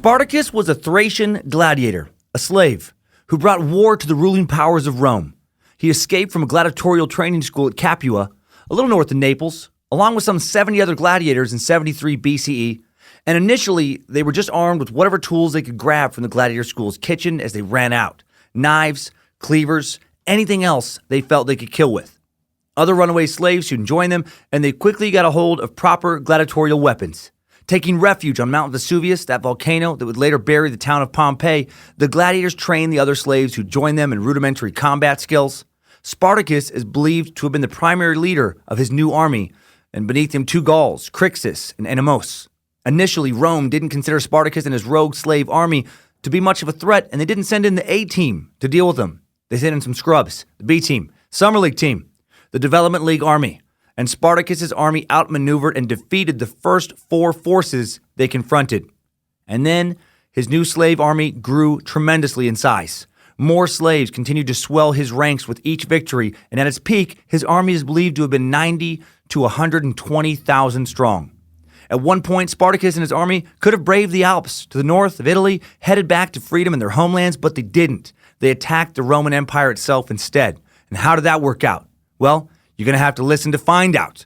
Spartacus was a Thracian gladiator, a slave, who brought war to the ruling powers of Rome. He escaped from a gladiatorial training school at Capua, a little north of Naples, along with some 70 other gladiators in 73 BCE, and initially they were just armed with whatever tools they could grab from the gladiator school's kitchen as they ran out. Knives, cleavers, anything else they felt they could kill with. Other runaway slaves soon joined them, and they quickly got a hold of proper gladiatorial weapons. Taking refuge on Mount Vesuvius, that volcano that would later bury the town of Pompeii, the gladiators trained the other slaves who joined them in rudimentary combat skills. Spartacus is believed to have been the primary leader of his new army, and beneath him 2 Gauls, Crixus and Oenamus. Initially, Rome didn't consider Spartacus and his rogue slave army to be much of a threat, and they didn't send in the A team to deal with them. They sent in some scrubs, the B team, Summer League team, the Development League army. And Spartacus's army outmaneuvered and defeated the first 4 forces they confronted. And then his new slave army grew tremendously in size. More slaves continued to swell his ranks with each victory, and at its peak, his army is believed to have been 90 to 120,000 strong. At one point, Spartacus and his army could have braved the Alps to the north of Italy, headed back to freedom in their homelands, but they didn't. They attacked the Roman Empire itself instead. And how did that work out? Well, you're going to have to listen to find out.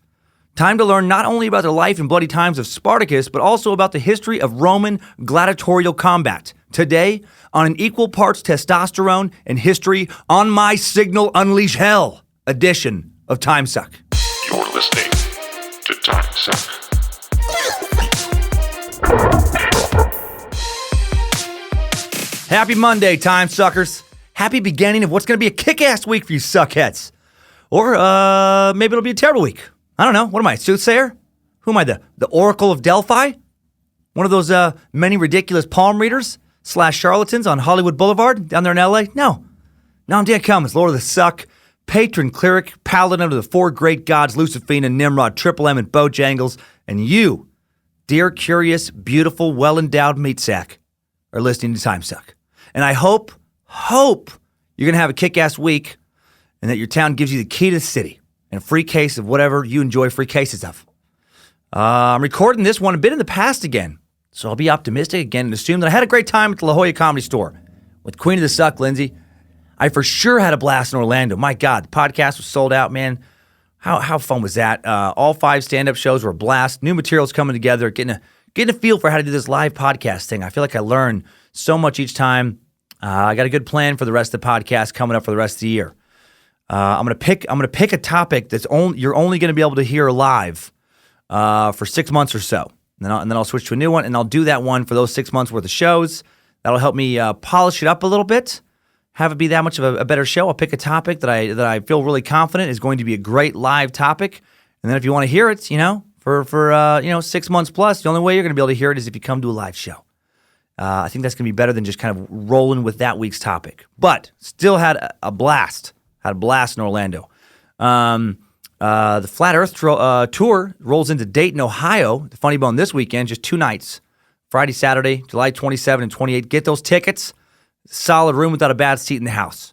Time to learn not only about the life and bloody times of Spartacus, but also about the history of Roman gladiatorial combat. Today, on an equal parts testosterone and history on my Signal Unleash Hell edition of Timesuck. You're listening to Timesuck. Happy Monday, Time Suckers. Happy beginning of what's going to be a kick-ass week for you suckheads. Or maybe it'll be a terrible week. I don't know. What am I, a soothsayer? Who am I, the Oracle of Delphi? One of those many ridiculous palm readers / charlatans on Hollywood Boulevard down there in L.A.? No, I'm Dan Cummins, Lord of the Suck, patron cleric, paladin of the 4 great gods, Lucifina, Nimrod, Triple M, and Bojangles. And you, dear, curious, beautiful, well-endowed meat sack, are listening to Timesuck. And I hope you're going to have a kick-ass week and that your town gives you the key to the city and a free case of whatever you enjoy free cases of. I'm recording this one a bit in the past again, so I'll be optimistic again and assume that I had a great time at the La Jolla Comedy Store with Queen of the Suck, Lindsay. I for sure had a blast in Orlando. My God, the podcast was sold out, man. How fun was that? All 5 stand-up shows were a blast. New materials coming together, getting a feel for how to do this live podcast thing. I feel like I learn so much each time. I got a good plan for the rest of the podcast coming up for the rest of the year. I'm gonna pick a topic that's you're only gonna be able to hear live for 6 months or so. And then I'll switch to a new one, and I'll do that one for those 6 months worth of shows. That'll help me polish it up a little bit, have it be that much of a better show. I'll pick a topic that I feel really confident is going to be a great live topic, and then if you want to hear it, for 6 months plus, the only way you're going to be able to hear it is if you come to a live show. I think that's going to be better than just kind of rolling with that week's topic. But still had a blast. Had a blast in Orlando. The Flat Earth Tour rolls into Dayton, Ohio. The Funny Bone this weekend, just 2 nights. Friday, Saturday, July 27 and 28. Get those tickets. Solid room without a bad seat in the house.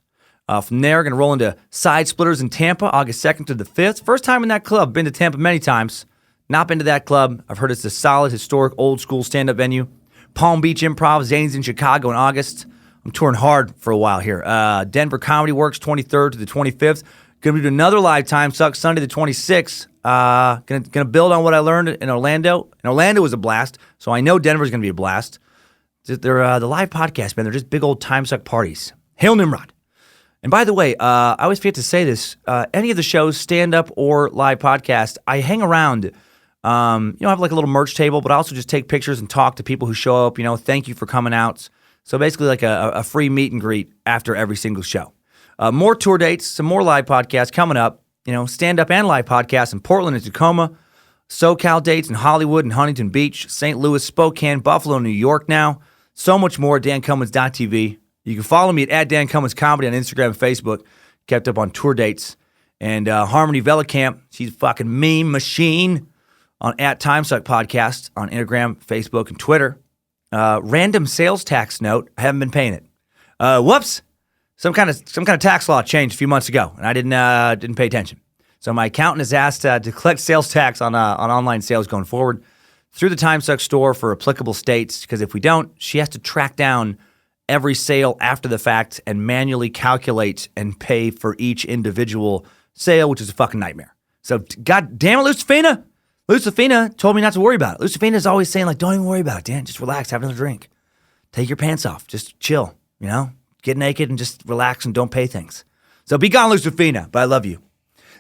From there, going to roll into Side Splitters in Tampa, August 2nd to the 5th. First time in that club. Been to Tampa many times. Not been to that club. I've heard it's a solid, historic, old-school stand-up venue. Palm Beach Improv, Zanies in Chicago in August. I'm touring hard for a while here. Denver Comedy Works, 23rd to the 25th. Going to do another live Timesuck Sunday the 26th. Going to build on what I learned in Orlando. And Orlando was a blast, so I know Denver's going to be a blast. They're the live podcast, man. They're just big old Timesuck parties. Hail Nimrod. And by the way, I always forget to say this. Any of the shows, stand-up or live podcast, I hang around. I have like a little merch table, but I also just take pictures and talk to people who show up. Thank you for coming out. So basically like a free meet and greet after every single show. More tour dates, some more live podcasts coming up. Stand-up and live podcasts in Portland and Tacoma. SoCal dates in Hollywood and Huntington Beach, St. Louis, Spokane, Buffalo, New York now. So much more at dancummins.tv. You can follow me at Dan Cummins Comedy on Instagram and Facebook. Kept up on tour dates. And Harmony Velicamp, she's a fucking meme machine on at Timesuck Podcast on Instagram, Facebook, and Twitter. Random sales tax note. I haven't been paying it. Whoops. Some kind of tax law changed a few months ago, and I didn't pay attention. So my accountant is asked to collect sales tax on online sales going forward. through the Timesuck store for applicable states, because if we don't, she has to track down every sale after the fact and manually calculate and pay for each individual sale, which is a fucking nightmare. So, God damn it, Lucifina! Lucifina told me not to worry about it. Lucifina's always saying, like, don't even worry about it, Dan. Just relax, have another drink. Take your pants off. Just chill, you know? Get naked and just relax and don't pay things. So be gone, Lucifina, but I love you.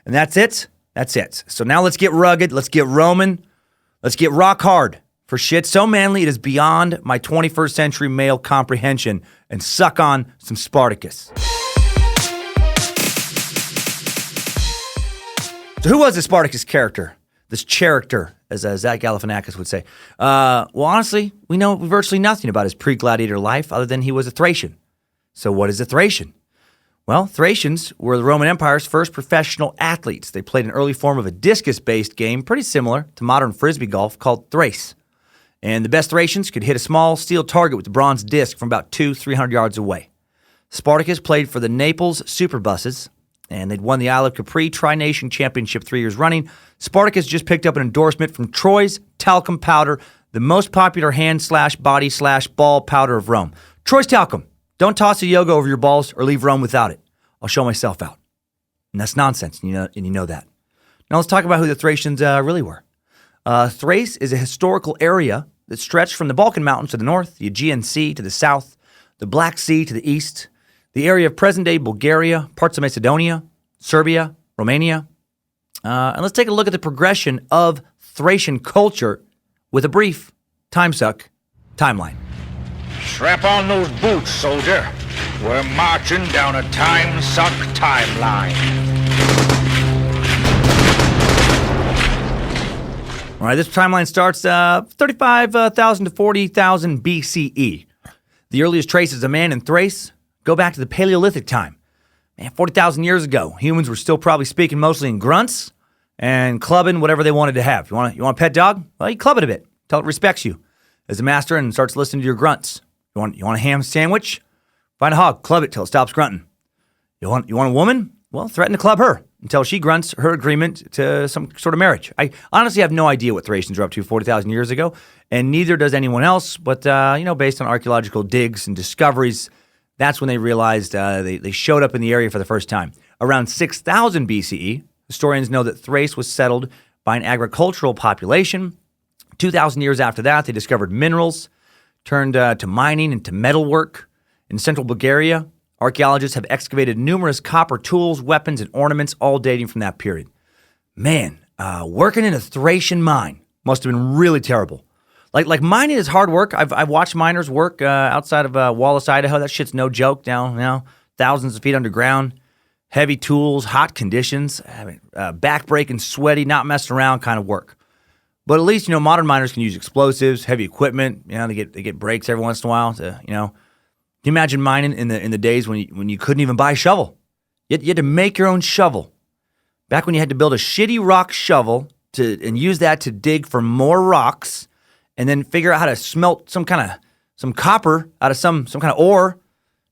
And that's it. That's it. So now let's get rugged. Let's get Roman. Let's get rock hard for shit so manly it is beyond my 21st century male comprehension, and suck on some Spartacus. So who was the Spartacus character? This character, as Zach Galifianakis would say. Well, honestly, we know virtually nothing about his pre-gladiator life other than he was a Thracian. So what is a Thracian? Well, Thracians were the Roman Empire's first professional athletes. They played an early form of a discus-based game pretty similar to modern frisbee golf called thrace. And the best Thracians could hit a small steel target with a bronze disc from about 200-300 yards away. Spartacus played for the Naples Superbuses, and they'd won the Isle of Capri Tri-Nation Championship 3 years running. Spartacus just picked up an endorsement from Troy's talcum powder, the most popular hand/body/ball powder of Rome. Troy's talcum. Don't toss a yoga over your balls or leave Rome without it. I'll show myself out. And that's nonsense, and you know that. Now let's talk about who the Thracians really were. Thrace is a historical area that stretched from the Balkan Mountains to the north, the Aegean Sea to the south, the Black Sea to the east, the area of present-day Bulgaria, parts of Macedonia, Serbia, Romania. And let's take a look at the progression of Thracian culture with a brief Timesuck timeline. Strap on those boots, soldier. We're marching down a Timesuck timeline. All right, this timeline starts 35,000 to 40,000 BCE. The earliest traces of man in Thrace go back to the Paleolithic time. Man, 40,000 years ago, humans were still probably speaking mostly in grunts and clubbing whatever they wanted to have. You want a pet dog? Well, you club it a bit until it respects you as a master and starts listening to your grunts. You want a ham sandwich? Find a hog, club it till it stops grunting. You want a woman? Well, threaten to club her until she grunts her agreement to some sort of marriage. I honestly have no idea what Thracians were up to 40,000 years ago, and neither does anyone else. But based on archaeological digs and discoveries, that's when they realized they showed up in the area for the first time. Around 6,000 BCE, historians know that Thrace was settled by an agricultural population. 2,000 years after that, they discovered minerals, turned to mining and to metalwork. In central Bulgaria, archaeologists have excavated numerous copper tools, weapons, and ornaments, all dating from that period. Man, working in a Thracian mine must have been really terrible. Like mining is hard work. I've watched miners work outside of Wallace, Idaho. That shit's no joke down, thousands of feet underground. Heavy tools, hot conditions, back-breaking, sweaty, not messing around kind of work. But at least, modern miners can use explosives, heavy equipment. They get breaks every once in a while. Can you imagine mining in the days when you couldn't even buy a shovel? You had to make your own shovel. Back when you had to build a shitty rock shovel and use that to dig for more rocks, and then figure out how to smelt some copper out of some kind of ore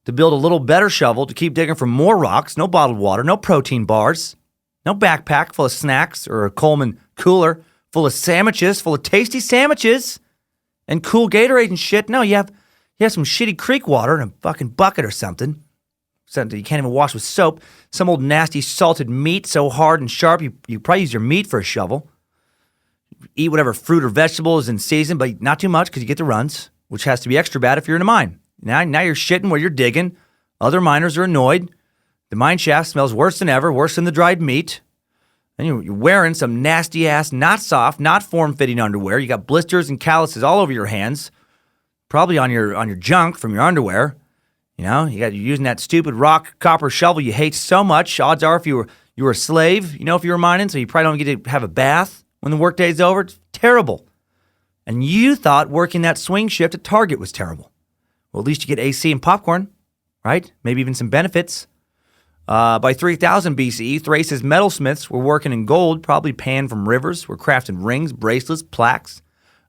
to build a little better shovel to keep digging for more rocks. No bottled water, no protein bars, no backpack full of snacks or a Coleman cooler full of sandwiches, full of tasty sandwiches and cool Gatorade and shit. No, you have some shitty creek water in a fucking bucket or something you can't even wash with soap. Some old nasty salted meat so hard and sharp you probably use your meat for a shovel. Eat whatever fruit or vegetable is in season, but not too much because you get the runs, which has to be extra bad if you're in a mine. Now you're shitting where you're digging. Other miners are annoyed. The mine shaft smells worse than ever, worse than the dried meat. And you're wearing some nasty-ass, not soft, not form-fitting underwear. You got blisters and calluses all over your hands, probably on your junk from your underwear. You're using that stupid rock copper shovel you hate so much. Odds are if you were a slave, if you were mining, so you probably don't get to have a bath when the workday's over. It's terrible. And you thought working that swing shift at Target was terrible. Well, at least you get AC and popcorn, right? Maybe even some benefits. By 3000 BCE, Thrace's metalsmiths were working in gold, probably panned from rivers, were crafting rings, bracelets, plaques,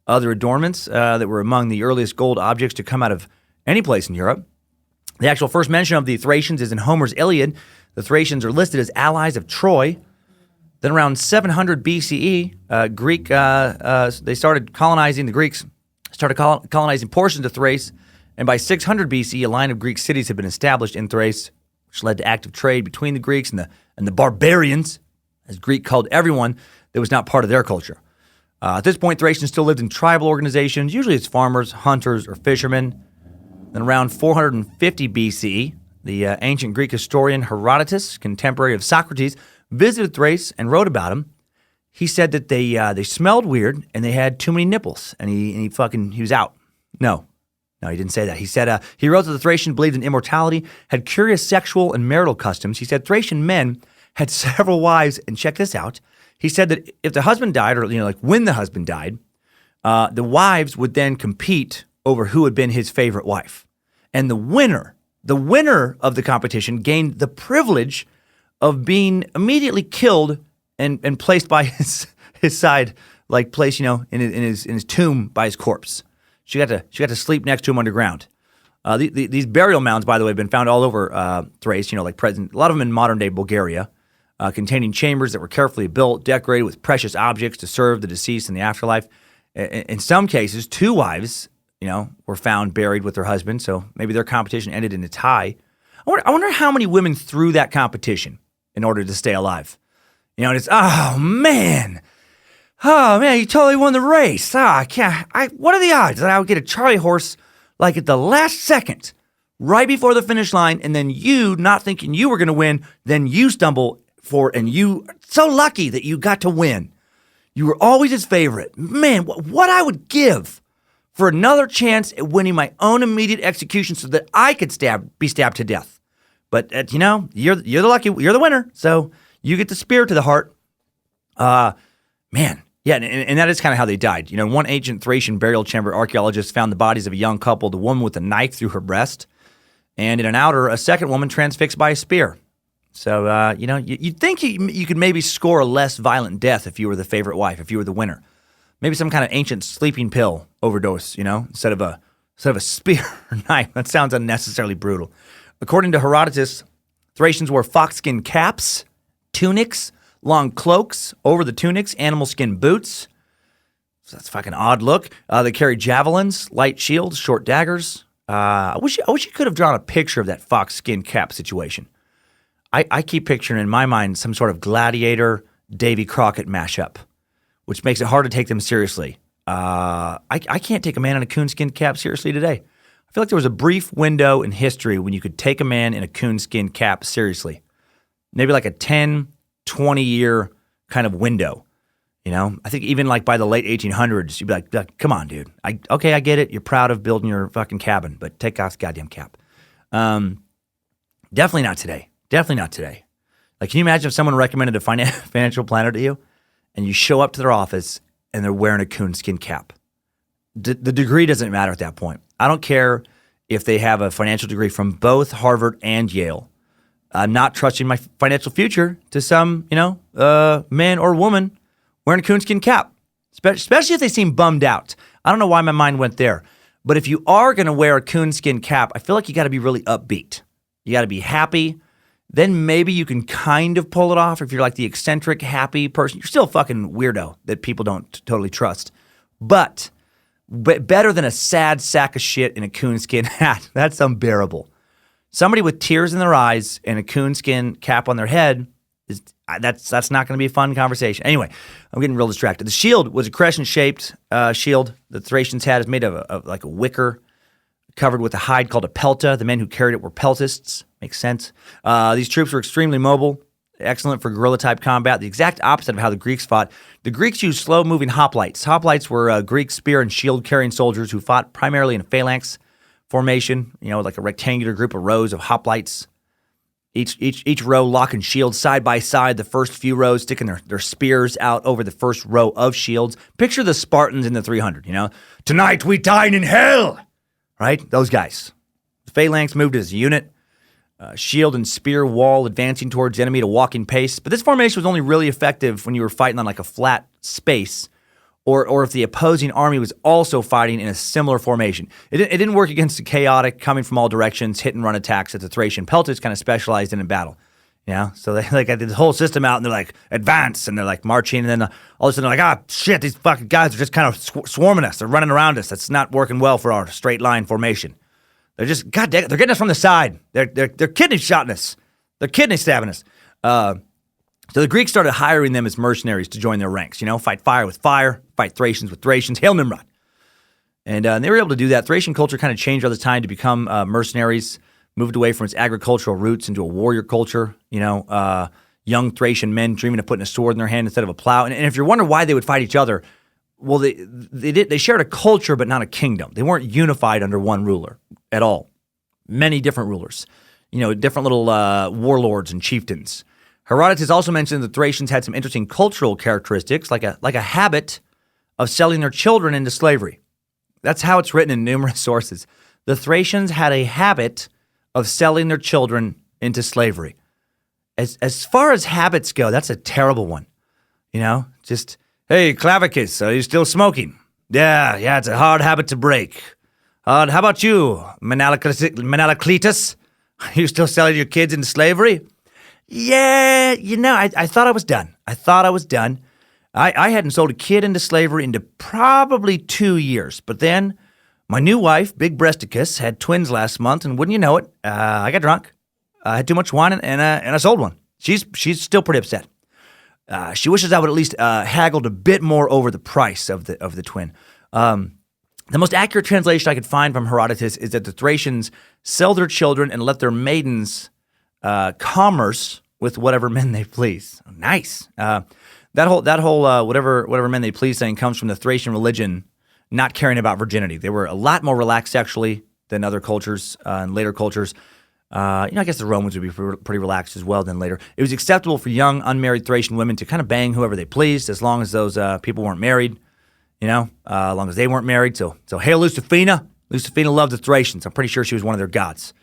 other adornments that were among the earliest gold objects to come out of any place in Europe. The actual first mention of the Thracians is in Homer's Iliad. The Thracians are listed as allies of Troy. Then around 700 BCE, they started colonizing the Greeks, colonizing portions of Thrace, and by 600 BC, a line of Greek cities had been established in Thrace, which led to active trade between the Greeks and the barbarians, as Greek called everyone that was not part of their culture. At this point, Thracians still lived in tribal organizations, usually as farmers, hunters, or fishermen. Then around 450 BCE, the ancient Greek historian Herodotus, contemporary of Socrates, visited Thrace and wrote about him. He said that they smelled weird and they had too many nipples, and he was out. No, he didn't say that. He said he wrote that the Thracians believed in immortality, had curious sexual and marital customs. He said Thracian men had several wives, and check this out. He said that if the husband died, or like when the husband died, the wives would then compete over who had been his favorite wife, and the winner of the competition gained the privilege of being immediately killed and placed by his side, like placed in his tomb by his corpse. She got to sleep next to him underground. These burial mounds, by the way, have been found all over Thrace. A lot of them in modern day Bulgaria. Containing chambers that were carefully built, decorated with precious objects to serve the deceased in the afterlife. In some cases, two wives, were found buried with their husband, so maybe their competition ended in a tie. I wonder how many women threw that competition in order to stay alive. And it's, oh man, you totally won the race. What are the odds that I would get a Charlie horse like at the last second, right before the finish line, and then you, not thinking you were going to win, then you stumble and you so lucky that you got to win. You were always his favorite. Man, what I would give for another chance at winning my own immediate execution so that I could be stabbed to death. But you're the winner, so you get the spear to the heart. Man, yeah, and that is kind of how they died. One ancient Thracian burial chamber archaeologist found the bodies of a young couple, the woman with a knife through her breast, and in an outer, a second woman transfixed by a spear. So, you'd think you could maybe score a less violent death if you were the favorite wife, if you were the winner. Maybe some kind of ancient sleeping pill overdose, instead of a spear or knife. That sounds unnecessarily brutal. According to Herodotus, Thracians wore foxskin caps, tunics, long cloaks over the tunics, animal skin boots. So that's a fucking odd look. They carried javelins, light shields, short daggers. I wish you could have drawn a picture of that foxskin cap situation. I keep picturing in my mind some sort of Gladiator, Davy Crockett mashup, which makes it hard to take them seriously. I can't take a man in a coonskin cap seriously today. I feel like there was a brief window in history when you could take a man in a coonskin cap seriously. Maybe like a 10, 20-year kind of window. I think even like by the late 1800s, you'd be like, come on, dude. I get it. You're proud of building your fucking cabin, but take off the goddamn cap. Definitely not today. Definitely not today. Like, can you imagine if someone recommended a financial planner to you and you show up to their office and they're wearing a coonskin cap? The degree doesn't matter at that point. I don't care if they have a financial degree from both Harvard and Yale. I'm not trusting my financial future to some, man or woman wearing a coonskin cap, especially if they seem bummed out. I don't know why my mind went there. But if you are going to wear a coonskin cap, I feel like you got to be really upbeat. You got to be happy. Then maybe you can kind of pull it off if you're like the eccentric, happy person. You're still a fucking weirdo that people don't totally trust. But better than a sad sack of shit in a coonskin hat. That's unbearable. Somebody with tears in their eyes and a coonskin cap on their head, that's not going to be a fun conversation. Anyway, I'm getting real distracted. The shield was a crescent-shaped shield the Thracians had. It's made of like a wicker covered with a hide called a pelta. The men who carried it were peltists. Makes sense. These troops were extremely mobile, excellent for guerrilla-type combat, the exact opposite of how the Greeks fought. The Greeks used slow-moving hoplites. Hoplites were Greek spear and shield-carrying soldiers who fought primarily in a phalanx formation, like a rectangular group of rows of hoplites. Each row locking shields side by side, the first few rows sticking their spears out over the first row of shields. Picture the Spartans in the 300, Tonight we dine in hell, right? Those guys. The phalanx moved as a unit. Shield and spear wall advancing towards the enemy at a walking pace. But this formation was only really effective when you were fighting on like a flat space or if the opposing army was also fighting in a similar formation. It didn't work against the chaotic, coming from all directions, hit and run attacks that the Thracian peltists kind of specialized in battle. So they like had this whole system out, and they're like advance, and they're like marching, and then all of a sudden they're like, shit, these fucking guys are just kind of swarming us. They're running around us. That's not working well for our straight line formation. They're just goddamn. They're getting us from the side. They're kidney shotting us. They're kidney stabbing us. So the Greeks started hiring them as mercenaries to join their ranks. Fight fire with fire, fight Thracians with Thracians. Hail Nimrod. And they were able to do that. Thracian culture kind of changed over the time to become mercenaries, moved away from its agricultural roots into a warrior culture. Young Thracian men dreaming of putting a sword in their hand instead of a plow. And if you're wondering why they would fight each other, well, they shared a culture but not a kingdom. They weren't unified under one ruler at all. Many different rulers, different little warlords and chieftains. Herodotus also mentioned the Thracians had some interesting cultural characteristics, like a habit of selling their children into slavery. That's how it's written in numerous sources. The Thracians had a habit of selling their children into slavery. As far as habits go, that's a terrible one. Just, hey, Clavicus, are you still smoking? Yeah, it's a hard habit to break. How about you, Menalocletus? Are you still selling your kids into slavery? Yeah, I thought I was done. I hadn't sold a kid into slavery into probably 2 years. But then my new wife, Big Breasticus, had twins last month, and wouldn't you know it, I got drunk. I had too much wine, and I sold one. She's still pretty upset. She wishes I would at least haggled a bit more over the price of the twin. The most accurate translation I could find from Herodotus is that the Thracians sell their children and let their maidens commerce with whatever men they please. Oh, nice. That whole whatever men they please thing comes from the Thracian religion not caring about virginity. They were a lot more relaxed sexually than other cultures and later cultures. I guess the Romans would be pretty relaxed as well than later. It was acceptable for young, unmarried Thracian women to kind of bang whoever they pleased as long as those people weren't married, as long as they weren't married. So hail Lucifina. Lucifina loved the Thracians. I'm pretty sure she was one of their gods.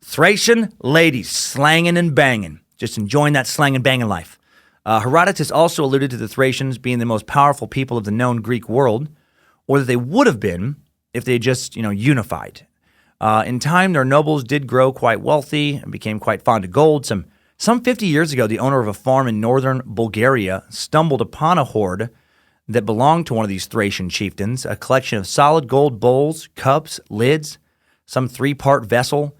Thracian ladies slanging and banging, just enjoying that slang and banging life. Herodotus also alluded to the Thracians being the most powerful people of the known Greek world, or that they would have been if they had just, unified. In time, their nobles did grow quite wealthy and became quite fond of gold. Some 50 years ago, the owner of a farm in northern Bulgaria stumbled upon a hoard that belonged to one of these Thracian chieftains, a collection of solid gold bowls, cups, lids, some 3-part vessel,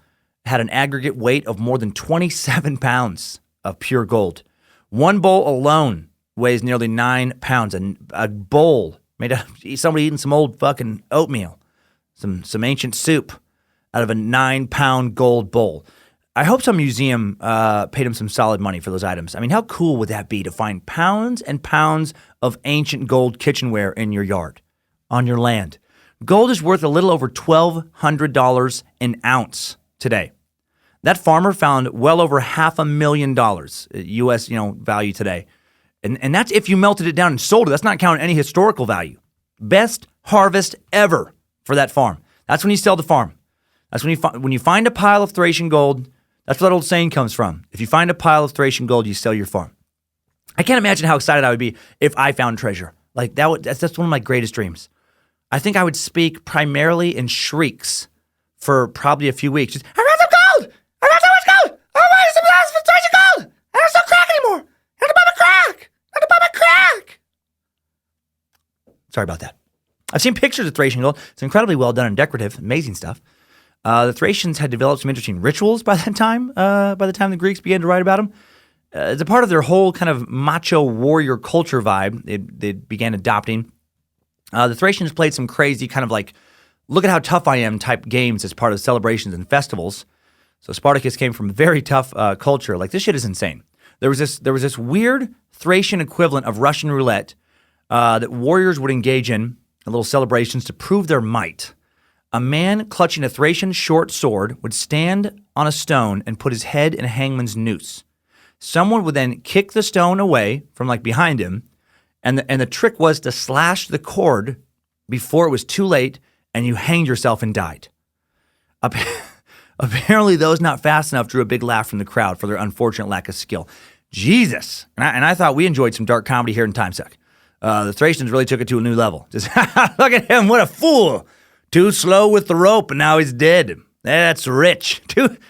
had an aggregate weight of more than 27 pounds of pure gold. One bowl alone weighs nearly 9 pounds. A bowl made of somebody eating some old fucking oatmeal, some ancient soup out of a 9-pound gold bowl. I hope some museum paid him some solid money for those items. I mean, how cool would that be to find pounds and pounds of ancient gold kitchenware in your yard, on your land? Gold is worth a little over $1,200 an ounce today. That farmer found well over $500,000 U.S. value today, and that's if you melted it down and sold it. That's not counting any historical value. Best harvest ever for that farm. That's when you sell the farm. That's when you find a pile of Thracian gold. That's where that old saying comes from. If you find a pile of Thracian gold, you sell your farm. I can't imagine how excited I would be if I found treasure like that. That's one of my greatest dreams. I think I would speak primarily in shrieks for probably a few weeks. Just, I found some gold. I found so much gold. Oh my, some Thracian gold. I don't sell crack anymore. I have to buy my crack. I have to buy my crack. Sorry about that. I've seen pictures of Thracian gold. It's incredibly well done and decorative. Amazing stuff. The Thracians had developed some interesting rituals by the time the Greeks began to write about them. As a part of their whole kind of macho warrior culture vibe they began adopting, the Thracians played some crazy kind of like, look at how tough I am type games as part of celebrations and festivals. So Spartacus came from a very tough culture. Like, this shit is insane. There was this weird Thracian equivalent of Russian roulette that warriors would engage in little celebrations to prove their might. A man clutching a Thracian short sword would stand on a stone and put his head in a hangman's noose. Someone would then kick the stone away from like behind him, and the trick was to slash the cord before it was too late and you hanged yourself and died. Apparently those not fast enough drew a big laugh from the crowd for their unfortunate lack of skill. Jesus. And I thought we enjoyed some dark comedy here in Timesuck. The Thracians really took it to a new level. Just look at him, what a fool. Too slow with the rope, and now he's dead. That's rich.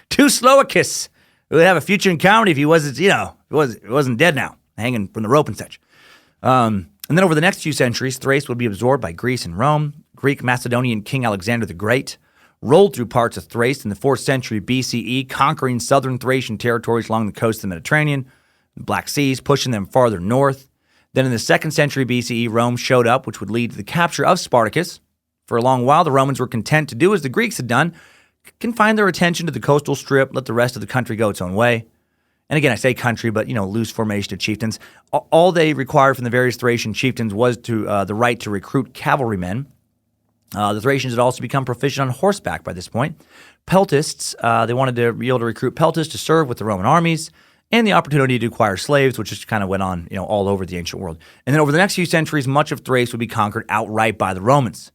Too slow a kiss. He would have a future in comedy if he wasn't, he wasn't dead now, hanging from the rope and such. And then over the next few centuries, Thrace would be absorbed by Greece and Rome. Greek Macedonian King Alexander the Great rolled through parts of Thrace in the 4th century BCE, conquering southern Thracian territories along the coast of the Mediterranean, the Black Seas, pushing them farther north. Then in the 2nd century BCE, Rome showed up, which would lead to the capture of Spartacus. For a long while, the Romans were content to do as the Greeks had done, confine their attention to the coastal strip, let the rest of the country go its own way. And again, I say country, but, loose formation of chieftains. All they required from the various Thracian chieftains was the right to recruit cavalrymen. The Thracians had also become proficient on horseback by this point. Peltists, they wanted to be able to recruit peltists to serve with the Roman armies, and the opportunity to acquire slaves, which just kind of went on, all over the ancient world. And then over the next few centuries, much of Thrace would be conquered outright by the Romans.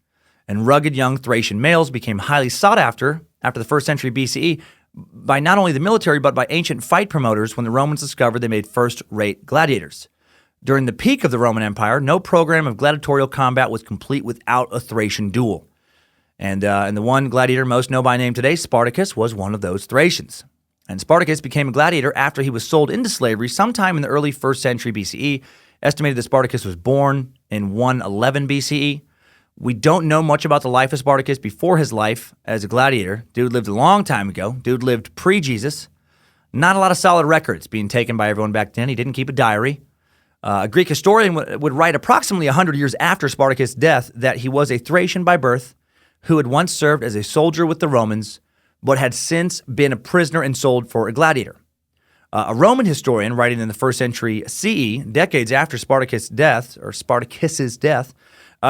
And rugged young Thracian males became highly sought after the 1st century BCE by not only the military, but by ancient fight promoters when the Romans discovered they made first-rate gladiators. During the peak of the Roman Empire, no program of gladiatorial combat was complete without a Thracian duel. And the one gladiator most known by name today, Spartacus, was one of those Thracians. And Spartacus became a gladiator after he was sold into slavery sometime in the early 1st century BCE. Estimated that Spartacus was born in 111 BCE. We don't know much about the life of Spartacus before his life as a gladiator. Dude lived a long time ago. Dude lived pre-Jesus. Not a lot of solid records being taken by everyone back then. He didn't keep a diary. A Greek historian would write approximately 100 years after Spartacus' death that he was a Thracian by birth who had once served as a soldier with the Romans, but had since been a prisoner and sold for a gladiator. A Roman historian writing in the 1st century CE, decades after Spartacus's death,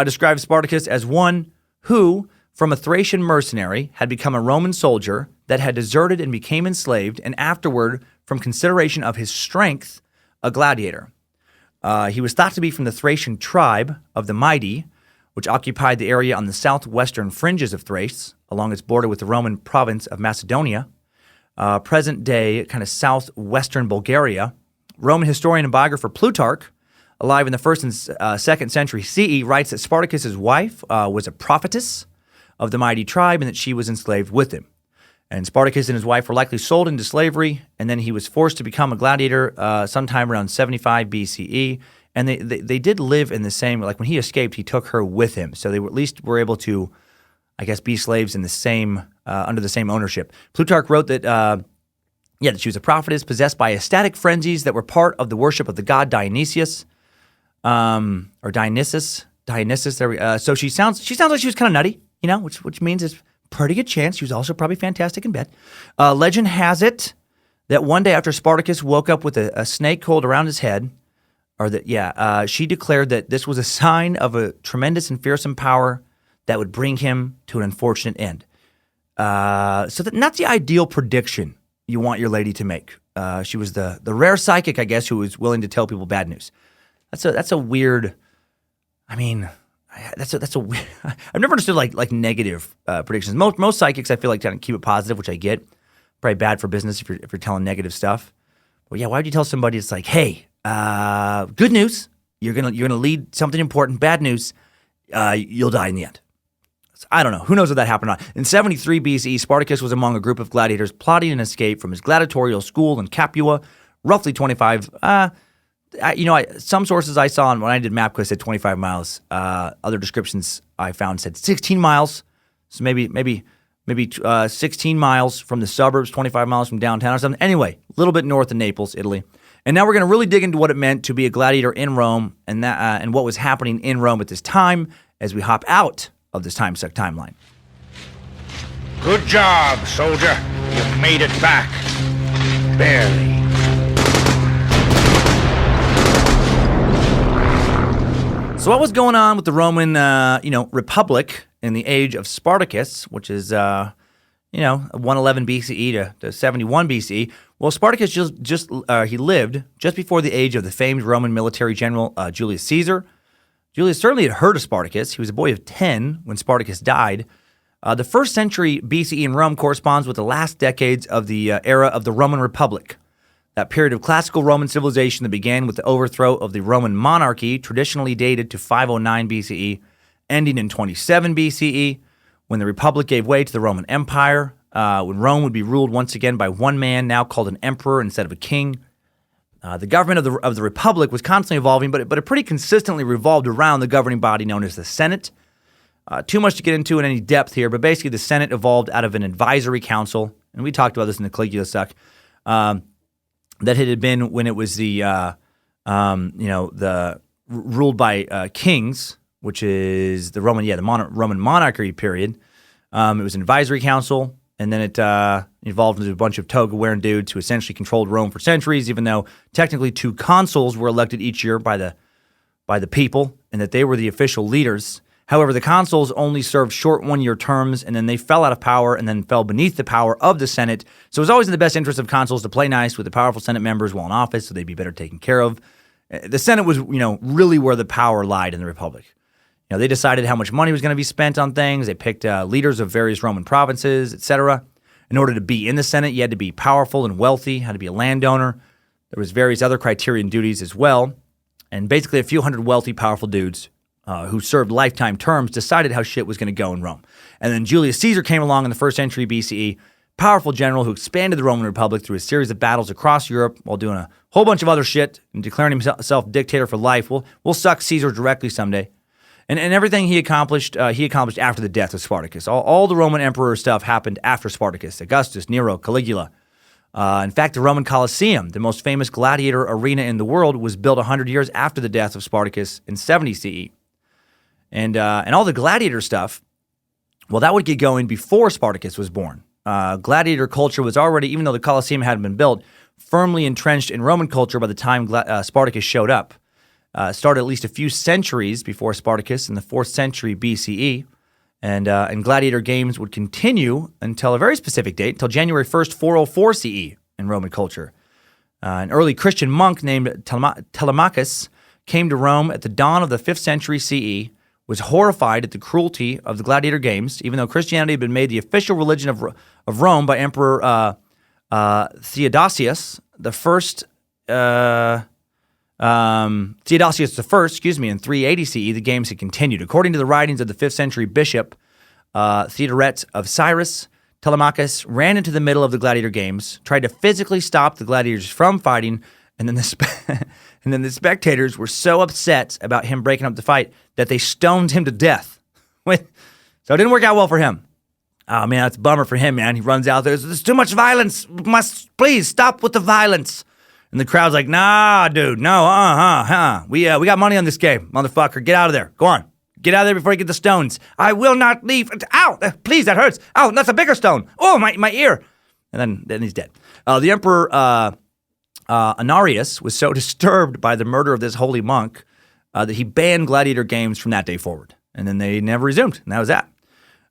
describes Spartacus as one who, from a Thracian mercenary, had become a Roman soldier that had deserted and became enslaved, and afterward, from consideration of his strength, a gladiator. He was thought to be from the Thracian tribe of the Mighty, which occupied the area on the southwestern fringes of Thrace, along its border with the Roman province of Macedonia, present-day kind of southwestern Bulgaria. Roman historian and biographer Plutarch, alive in the 1st and 2nd century CE, writes that Spartacus's wife was a prophetess of the Mighty tribe and that she was enslaved with him. And Spartacus and his wife were likely sold into slavery, and then he was forced to become a gladiator sometime around 75 BCE. And they did live in the same, like when he escaped, he took her with him. So they were, at least were able to, I guess, be slaves in the same, under the same ownership. Plutarch wrote that, that she was a prophetess possessed by ecstatic frenzies that were part of the worship of the god Dionysius. Or Dionysus. So she sounds like she was kind of nutty, which means it's pretty good chance she was also probably fantastic in bed. Legend has it that one day after Spartacus woke up with a snake coiled around his head, she declared that this was a sign of a tremendous and fearsome power that would bring him to an unfortunate end. So that's the ideal prediction you want your lady to make. She was the rare psychic, I guess, who was willing to tell people bad news. That's a weird. I mean, that's a weird. I've never understood like negative predictions. Most psychics, I feel like, kind of keep it positive, which I get. Probably bad for business if you're telling negative stuff. But yeah, why would you tell somebody it's like, hey, good news, you're gonna lead something important. Bad news, you'll die in the end. So, I don't know. Who knows if that happened or not. In 73 BCE, Spartacus was among a group of gladiators plotting an escape from his gladiatorial school in Capua, roughly 25. Some sources I saw when I did MapQuest said 25 miles. Other descriptions I found said 16 miles. So maybe 16 miles from the suburbs, 25 miles from downtown or something. Anyway, a little bit north of Naples, Italy. And now we're going to really dig into what it meant to be a gladiator in Rome and and what was happening in Rome at this time as we hop out of this Timesuck timeline. Good job, soldier. You made it back. Barely. So what was going on with the Roman, Republic in the age of Spartacus, which is, 111 BCE to 71 BCE? Well, Spartacus he lived just before the age of the famed Roman military general Julius Caesar. Julius certainly had heard of Spartacus. He was a boy of 10 when Spartacus died. The 1st century BCE in Rome corresponds with the last decades of the era of the Roman Republic. That period of classical Roman civilization that began with the overthrow of the Roman monarchy, traditionally dated to 509 BCE, ending in 27 BCE, when the Republic gave way to the Roman Empire. when Rome would be ruled once again by one man, now called an emperor instead of a king. The government of the Republic was constantly evolving, but it pretty consistently revolved around the governing body known as the Senate. Too much to get into in any depth here, but basically the Senate evolved out of an advisory council, and we talked about this in the Caligula-suck, that it had been when it was the ruled by kings, which is the Roman monarchy period. It was an advisory council, and then it evolved into a bunch of toga-wearing dudes who essentially controlled Rome for centuries, even though technically 2 consuls were elected each year by the people, and that they were the official leaders. However, the consuls only served short 1-year terms, and then they fell out of power and then fell beneath the power of the Senate. So it was always in the best interest of consuls to play nice with the powerful Senate members while in office, so they'd be better taken care of. The Senate was, really where the power lied in the Republic. They decided how much money was going to be spent on things. They picked leaders of various Roman provinces, etc. In order to be in the Senate, you had to be powerful and wealthy, had to be a landowner. There was various other criteria and duties as well. And basically a few hundred wealthy, powerful dudes who served lifetime terms decided how shit was going to go in Rome. And then Julius Caesar came along in the 1st century BCE, powerful general who expanded the Roman Republic through a series of battles across Europe while doing a whole bunch of other shit and declaring himself dictator for life. We'll suck Caesar directly someday. And everything he accomplished after the death of Spartacus. All the Roman emperor stuff happened after Spartacus, Augustus, Nero, Caligula. In fact, the Roman Colosseum, the most famous gladiator arena in the world, was built 100 years after the death of Spartacus in 70 CE. And all the gladiator stuff, well, that would get going before Spartacus was born. Gladiator culture was already, even though the Colosseum hadn't been built, firmly entrenched in Roman culture by the time Spartacus showed up. Started at least a few centuries before Spartacus in the 4th century BCE, and gladiator games would continue until a very specific date, until January 1st, 404 CE in Roman culture. An early Christian monk named Telemachus came to Rome at the dawn of the 5th century CE, was horrified at the cruelty of the gladiator games, even though Christianity had been made the official religion of Rome by Emperor Theodosius the First. Theodosius I, in 380 CE, the games had continued. According to the writings of the 5th century bishop Theodoret of Cyrus, Telemachus ran into the middle of the gladiator games, tried to physically stop the gladiators from fighting, and then the spectators were so upset about him breaking up the fight that they stoned him to death. So it didn't work out well for him. Oh man, that's a bummer for him, man. He runs out there. There's too much violence. Please stop with the violence. And the crowd's like, nah, dude, no, We got money on this game, motherfucker. Get out of there. Go on. Get out of there before you get the stones. I will not leave. Ow, please, that hurts. Oh, that's a bigger stone. Oh, my ear. And then he's dead. The Emperor Honorius was so disturbed by the murder of this holy monk that he banned gladiator games from that day forward. And then they never resumed, and that was that.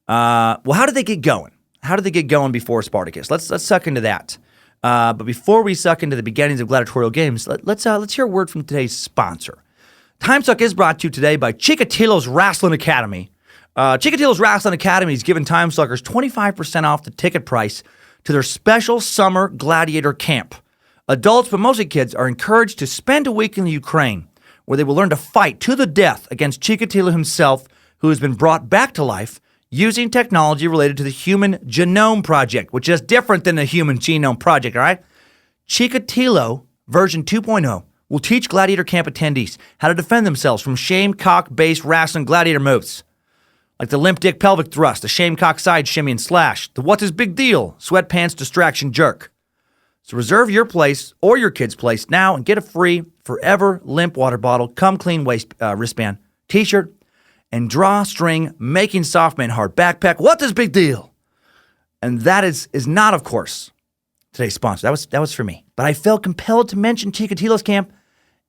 Well, how did they get going? How did they get going before Spartacus? Let's suck into that. But before we suck into the beginnings of gladiatorial games, let's hear a word from today's sponsor. Timesuck is brought to you today by Chikatilo's Wrestling Academy. Chikatilo's Wrestling Academy is giving Timesuckers 25% off the ticket price to their special summer gladiator camp. Adults, but mostly kids, are encouraged to spend a week in the Ukraine, where they will learn to fight to the death against Chikatilo himself, who has been brought back to life using technology related to the Human Genome Project, which is different than the Human Genome Project, all right? Chikatilo version 2.0 will teach gladiator camp attendees how to defend themselves from shame-cock-based wrestling gladiator moves, like the limp dick pelvic thrust, the shame-cock side shimmy and slash, the what's his big deal, sweatpants distraction jerk. So reserve your place or your kid's place now and get a free forever limp water bottle, come clean wristband, t-shirt, and drawstring making soft man hard backpack. What's his big deal? And that is not, of course, today's sponsor. That was for me. But I felt compelled to mention Chikatilo's camp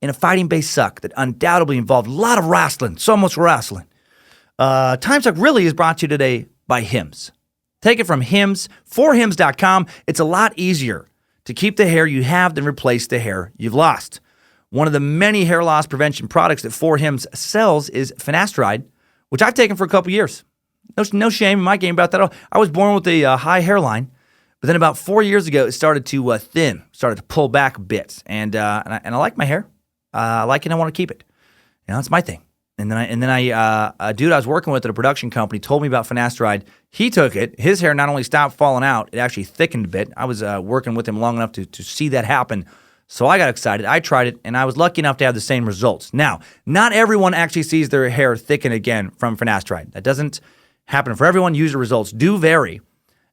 in a fighting-based suck that undoubtedly involved a lot of wrestling, so much wrestling. Timesuck really is brought to you today by Hims. Take it from Hims, forhims.com. It's a lot easier to keep the hair you have than replace the hair you've lost. One of the many hair loss prevention products that 4Hims sells is finasteride, which I've taken for a couple years. No shame in my game about that. I was born with a high hairline, but then about 4 years ago, it started to thin, started to pull back a bit. And I like my hair. I like it. I want to keep it. That's my thing. And then a dude I was working with at a production company told me about finasteride. He took it. His hair not only stopped falling out, it actually thickened a bit. I was working with him long enough to see that happen. So I got excited. I tried it, and I was lucky enough to have the same results. Now, not everyone actually sees their hair thicken again from finasteride. That doesn't happen for everyone. User results do vary.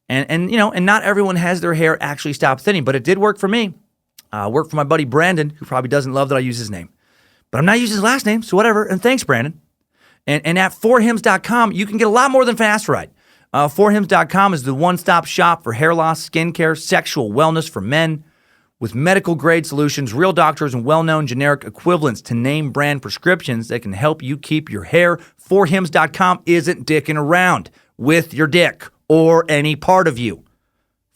And not everyone has their hair actually stop thinning, but it did work for me. Worked for my buddy Brandon, who probably doesn't love that I use his name. But I'm not using his last name, so whatever. And thanks, Brandon. And at forhims.com, you can get a lot more than finasteride. Forhims.com is the one-stop shop for hair loss, skincare, sexual wellness for men. With medical-grade solutions, real doctors, and well-known generic equivalents to name-brand prescriptions that can help you keep your hair, forhims.com isn't dicking around with your dick or any part of you.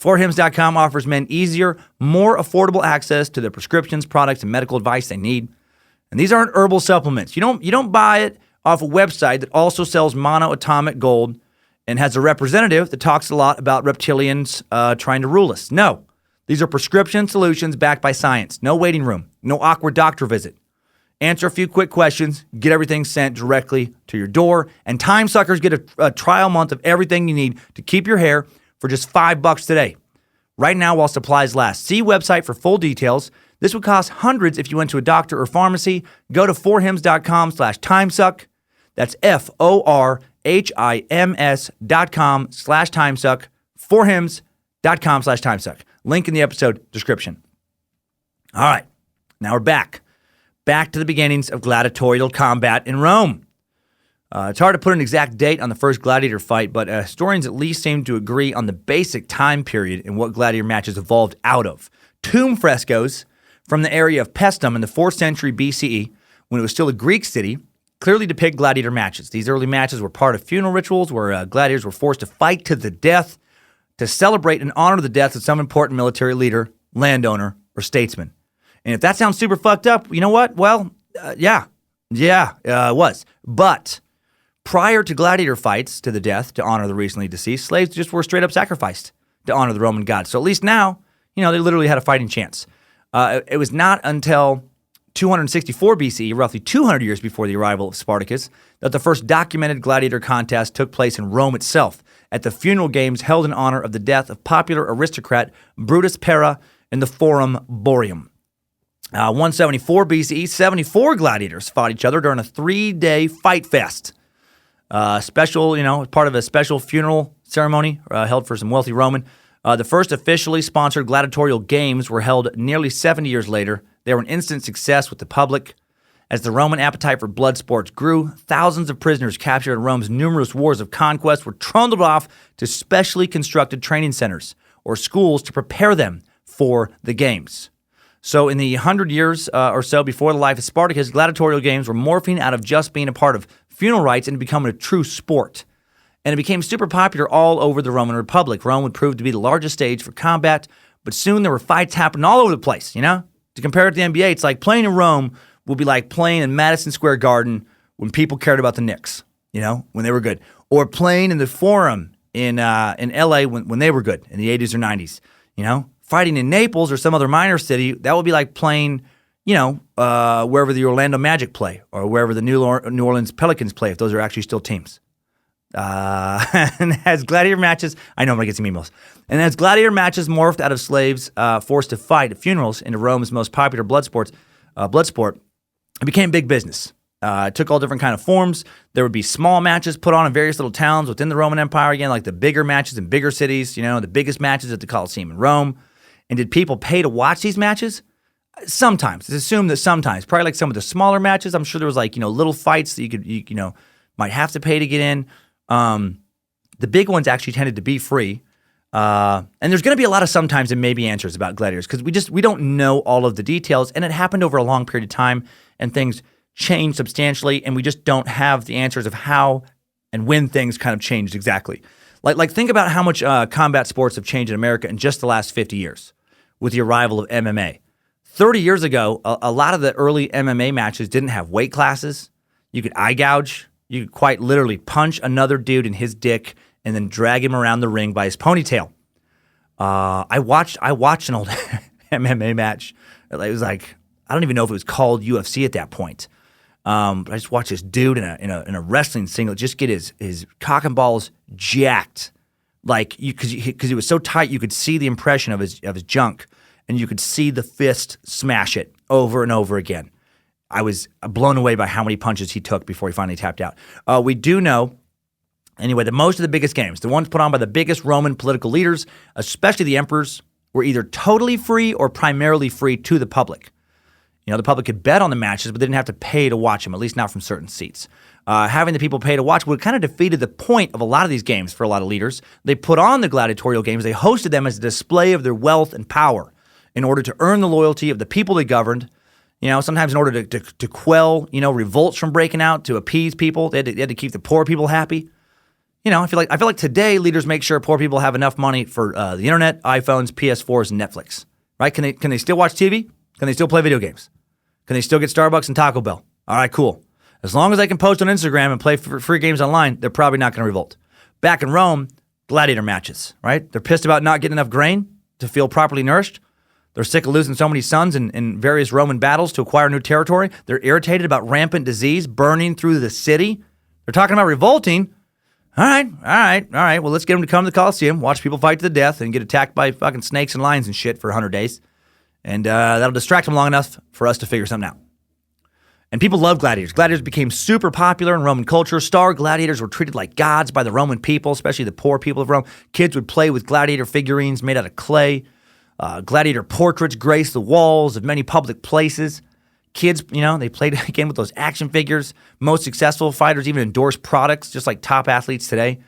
Forhims.com offers men easier, more affordable access to the prescriptions, products, and medical advice they need. And these aren't herbal supplements. You don't buy it off a website that also sells monoatomic gold and has a representative that talks a lot about reptilians trying to rule us. No. These are prescription solutions backed by science. No waiting room. No awkward doctor visit. Answer a few quick questions. Get everything sent directly to your door. And Timesuckers get a trial month of everything you need to keep your hair for just $5 today. Right now while supplies last. See website for full details. This would cost hundreds if you went to a doctor or pharmacy. Go to forhims.com/timesuck. That's forhims.com/timesuck. forhims.com/timesuck. Link in the episode description. All right, now we're back. Back to the beginnings of gladiatorial combat in Rome. It's hard to put an exact date on the first gladiator fight, but historians at least seem to agree on the basic time period and what gladiator matches evolved out of. Tomb frescoes from the area of Paestum in the 4th century BCE, when it was still a Greek city, clearly depict gladiator matches. These early matches were part of funeral rituals where gladiators were forced to fight to the death to celebrate and honor the death of some important military leader, landowner, or statesman. And if that sounds super fucked up, you know what? Well, it was. But prior to gladiator fights to the death to honor the recently deceased, slaves just were straight up sacrificed to honor the Roman gods. So at least now, they literally had a fighting chance. It was not until 264 BCE, roughly 200 years before the arrival of Spartacus, that the first documented gladiator contest took place in Rome itself at the funeral games held in honor of the death of popular aristocrat Brutus Pera in the Forum Boarium. 174 BCE, 74 gladiators fought each other during a 3-day fight fest. Special, part of a special funeral ceremony held for some wealthy Roman. The first officially sponsored gladiatorial games were held nearly 70 years later. They were an instant success with the public. As the Roman appetite for blood sports grew, thousands of prisoners captured in Rome's numerous wars of conquest were trundled off to specially constructed training centers or schools to prepare them for the games. So in the 100 years or so before the life of Spartacus, gladiatorial games were morphing out of just being a part of funeral rites and becoming a true sport. And it became super popular all over the Roman Republic. Rome would prove to be the largest stage for combat, but soon there were fights happening all over the place, To compare it to the NBA, it's like playing in Rome would be like playing in Madison Square Garden when people cared about the Knicks, when they were good. Or playing in the Forum in LA when they were good in the 80s or 90s, Fighting in Naples or some other minor city, that would be like playing, wherever the Orlando Magic play or wherever the New Orleans Pelicans play, if those are actually still teams. And as gladiator matches, I know I'm going to get some emails. And as gladiator matches morphed out of slaves forced to fight at funerals into Rome's most popular blood sport, it became big business. It took all different kind of forms. There would be small matches put on in various little towns within the Roman Empire, again, like the bigger matches in bigger cities, the biggest matches at the Colosseum in Rome. And did people pay to watch these matches? Sometimes. It's assumed that sometimes. Probably like some of the smaller matches. I'm sure there was little fights that you might have to pay to get in. The big ones actually tended to be free. And there's going to be a lot of sometimes and maybe answers about gladiators because we don't know all of the details, and it happened over a long period of time, and things changed substantially, and we just don't have the answers of how and when things kind of changed exactly. Like think about how much combat sports have changed in America in just the last 50 years with the arrival of MMA. 30 years ago, a lot of the early MMA matches didn't have weight classes. You could eye gouge. You could quite literally punch another dude in his dick and then drag him around the ring by his ponytail. I watched an old MMA match. It was like, I don't even know if it was called UFC at that point. I just watched this dude in a wrestling singlet just get his cock and balls jacked, like because it was so tight you could see the impression of his junk, and you could see the fist smash it over and over again. I was blown away by how many punches he took before he finally tapped out. We do know, anyway, that most of the biggest games, the ones put on by the biggest Roman political leaders, especially the emperors, were either totally free or primarily free to the public. The public could bet on the matches, but they didn't have to pay to watch them, at least not from certain seats. Having the people pay to watch would kind of defeated the point of a lot of these games for a lot of leaders. They put on the gladiatorial games. They hosted them as a display of their wealth and power in order to earn the loyalty of the people they governed. Sometimes in order to quell, revolts from breaking out, to appease people. They had to keep the poor people happy. I feel like today leaders make sure poor people have enough money for the internet, iPhones, PS4s, and Netflix. Right? Can they still watch TV? Can they still play video games? Can they still get Starbucks and Taco Bell? All right, cool. As long as they can post on Instagram and play free games online, they're probably not going to revolt. Back in Rome, gladiator matches, right? They're pissed about not getting enough grain to feel properly nourished. They're sick of losing so many sons in various Roman battles to acquire new territory. They're irritated about rampant disease burning through the city. They're talking about revolting. All right. Well, let's get them to come to the Colosseum, watch people fight to the death, and get attacked by fucking snakes and lions and shit for 100 days. And that'll distract them long enough for us to figure something out. And people love gladiators. Gladiators became super popular in Roman culture. Star gladiators were treated like gods by the Roman people, especially the poor people of Rome. Kids would play with gladiator figurines made out of clay. Gladiator portraits graced the walls of many public places. Kids, they played again with those action figures. Most successful fighters even endorsed products, just like top athletes today.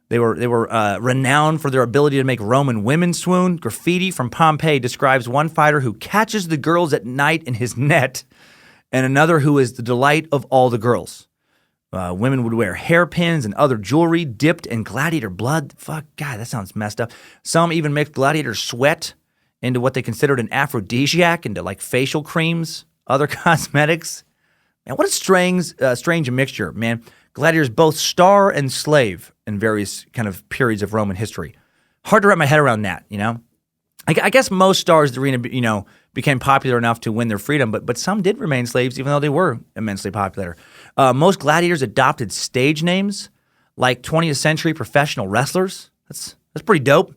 They were renowned for their ability to make Roman women swoon. Graffiti from Pompeii describes one fighter who catches the girls at night in his net, and another who is the delight of all the girls. Women would wear hairpins and other jewelry dipped in gladiator blood. Fuck, God, that sounds messed up. Some even mixed gladiator sweat into what they considered an aphrodisiac, into like facial creams, other cosmetics. Man, what a strange mixture, man. Gladiators both star and slave in various kind of periods of Roman history. Hard to wrap my head around that, I guess most stars of the arena, became popular enough to win their freedom, but some did remain slaves even though they were immensely popular. Most gladiators adopted stage names like 20th century professional wrestlers. That's pretty dope.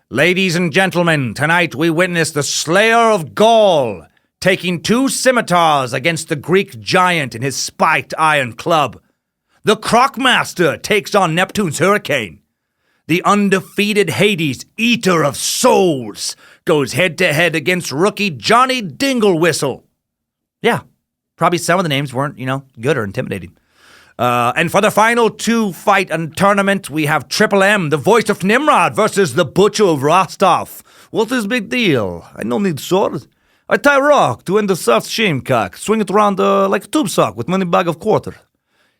Ladies and gentlemen, tonight we witness the Slayer of Gaul taking 2 scimitars against the Greek giant in his spiked iron club. The Crocmaster takes on Neptune's hurricane. The undefeated Hades, eater of souls, goes head-to-head against rookie Johnny Dinglewhistle. Yeah, probably some of the names weren't, good or intimidating. And for the final 2-fight tournament, we have Triple M, the voice of Nimrod, versus the Butcher of Rostov. What is big deal? I don't need sword. I tie rock to end the soft shamcock, swing it around like a tube sock with money bag of quarter.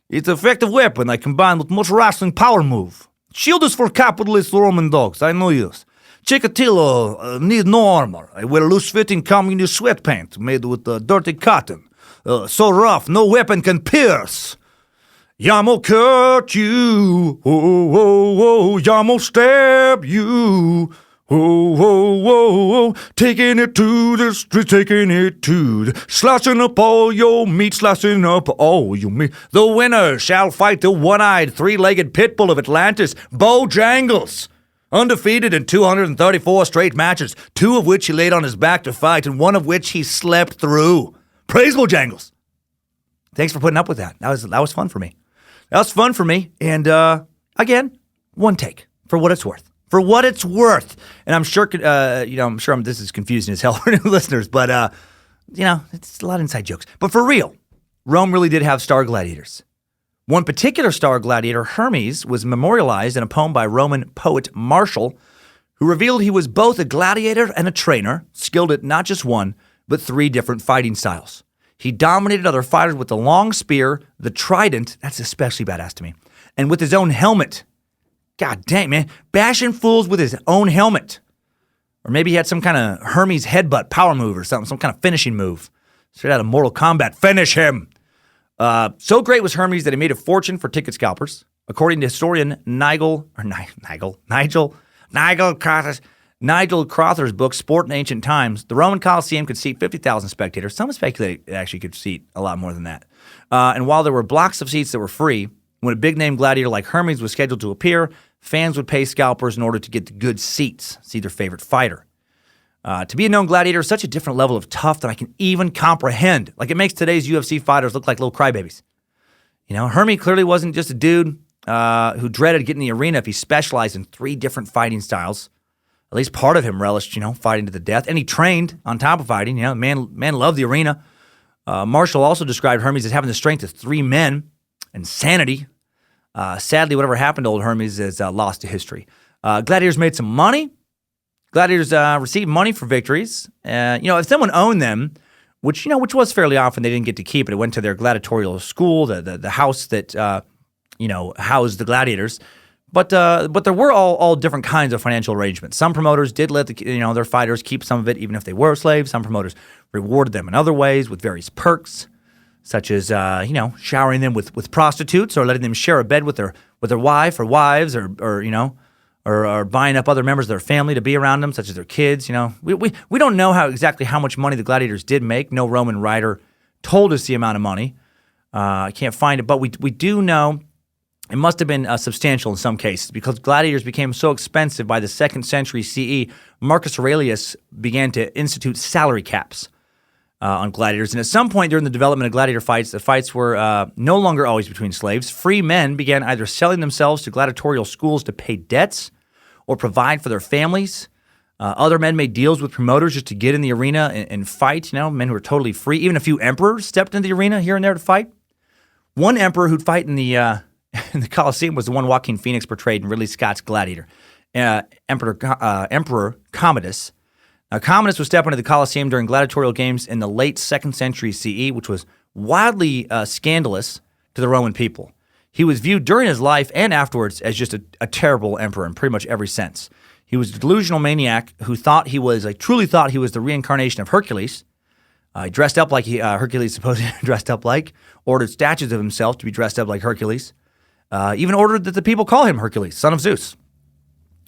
It's an effective weapon I combine with much wrestling power move. Shield is for capitalist Roman dogs, I know yours. Chikatilo need no armor. I wear loose-fitting communist sweatpants made with dirty cotton. So rough, no weapon can pierce. Yamo cut you, Yamo stab you. Taking it to the street, slashing up all your meat, slashing up all your meat. The winner shall fight the one-eyed, 3-legged pit bull of Atlantis, Bojangles. Undefeated in 234 straight matches, 2 of which he laid on his back to fight, and 1 of which he slept through. Praise Bojangles. Thanks for putting up with that. That was fun for me. And again, one take for what it's worth. And I'm sure, this is confusing as hell for new listeners, but, it's a lot of inside jokes. But for real, Rome really did have star gladiators. One particular star gladiator, Hermes, was memorialized in a poem by Roman poet Martial, who revealed he was both a gladiator and a trainer, skilled at not just one, but 3 different fighting styles. He dominated other fighters with the long spear, the trident, that's especially badass to me, and with his own helmet. God dang, man. Bashing fools with his own helmet. Or maybe he had some kind of Hermes headbutt power move or something, some kind of finishing move. Straight out of Mortal Kombat. Finish him! So great was Hermes that he made a fortune for ticket scalpers. According to historian Nigel Curtis, Nigel Crother's book, Sport in Ancient Times, the Roman Colosseum could seat 50,000 spectators. Some speculate it actually could seat a lot more than that. And while there were blocks of seats that were free, when a big-name gladiator like Hermes was scheduled to appear, fans would pay scalpers in order to get the good seats, see their favorite fighter. To be a known gladiator is such a different level of tough than I can even comprehend. Like, it makes today's UFC fighters look like little crybabies. Hermes clearly wasn't just a dude who dreaded getting in the arena if he specialized in 3 different fighting styles. At least part of him relished, fighting to the death. And he trained on top of fighting. Man loved the arena. Marshall also described Hermes as having the strength of 3 men and sanity. Sadly, whatever happened to old Hermes is lost to history. Gladiators made some money. Gladiators received money for victories. If someone owned them, which was fairly often, they didn't get to keep it. It went to their gladiatorial school, the house that housed the gladiators. But there were all different kinds of financial arrangements. Some promoters did let their fighters keep some of it, even if they were slaves. Some promoters rewarded them in other ways with various perks, such as showering them with prostitutes, or letting them share a bed with their wife or wives, or buying up other members of their family to be around them, such as their kids. We don't know exactly how much money the gladiators did make. No Roman writer told us the amount of money. I can't find it, but we do know it must have been substantial in some cases, because gladiators became so expensive by the 2nd century CE. Marcus Aurelius began to institute salary caps on gladiators. And at some point during the development of gladiator fights, the fights were no longer always between slaves. Free men began either selling themselves to gladiatorial schools to pay debts or provide for their families. Other men made deals with promoters just to get in the arena and fight, men who were totally free. Even a few emperors stepped into the arena here and there to fight. One emperor who'd fight in the Colosseum was the one Joaquin Phoenix portrayed in Ridley Scott's Gladiator, Emperor Commodus. Now, Commodus would step into the Colosseum during gladiatorial games in the late 2nd century CE, which was wildly scandalous to the Roman people. He was viewed during his life and afterwards as just a terrible emperor in pretty much every sense. He was a delusional maniac who truly thought he was the reincarnation of Hercules. He dressed up like Hercules supposedly dressed up like, ordered statues of himself to be dressed up like Hercules, even ordered that the people call him Hercules, son of Zeus.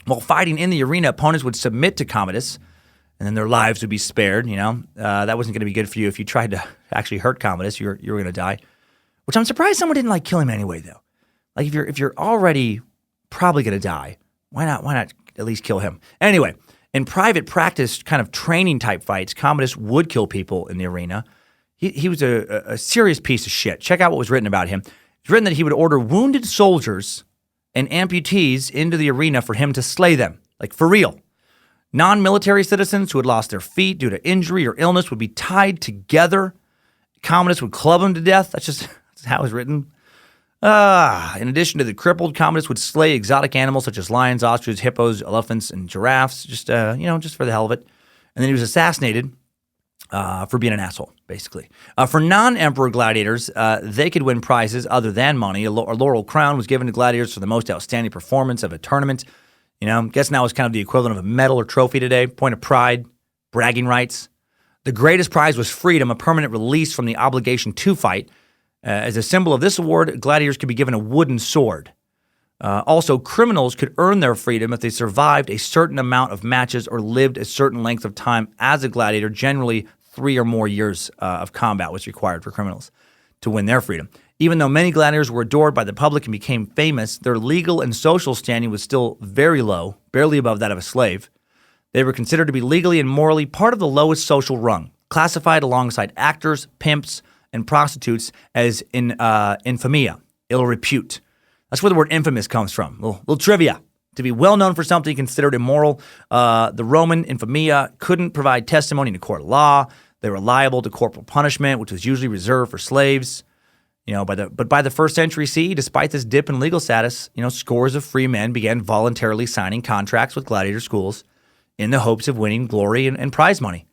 While fighting in the arena, opponents would submit to Commodus, and then their lives would be spared. That wasn't going to be good for you. If you tried to actually hurt Commodus, you were going to die. Which I'm surprised someone didn't kill him anyway, though. Like, if you're already probably going to die, why not at least kill him? Anyway, in private practice kind of training type fights, Commodus would kill people in the arena. He was a serious piece of shit. Check out what was written about him. It's written that he would order wounded soldiers and amputees into the arena for him to slay them, like for real. Non-military citizens who had lost their feet due to injury or illness would be tied together. Commodus would club them to death. That's how it was written. In addition to the crippled, Commodus would slay exotic animals such as lions, ostriches, hippos, elephants, and giraffes, just for the hell of it. And then he was assassinated for being an asshole, basically. For non-emperor gladiators, they could win prizes other than money. A laurel crown was given to gladiators for the most outstanding performance of a tournament. I'm guessing that was kind of the equivalent of a medal or trophy today, point of pride, bragging rights. The greatest prize was freedom, a permanent release from the obligation to fight. As a symbol of this award, gladiators could be given a wooden sword. Also, criminals could earn their freedom if they survived a certain amount of matches or lived a certain length of time as a gladiator. Generally, 3 or more years of combat was required for criminals to win their freedom. Even though many gladiators were adored by the public and became famous, their legal and social standing was still very low, barely above that of a slave. They were considered to be legally and morally part of the lowest social rung, classified alongside actors, pimps, and prostitutes as infamia, ill repute. That's where the word infamous comes from. Little trivia. To be well known for something considered immoral, the Roman infamia couldn't provide testimony in a court of law. They were liable to corporal punishment, which was usually reserved for slaves. But by the 1st century CE, despite this dip in legal status, scores of free men began voluntarily signing contracts with gladiator schools in the hopes of winning glory and prize money.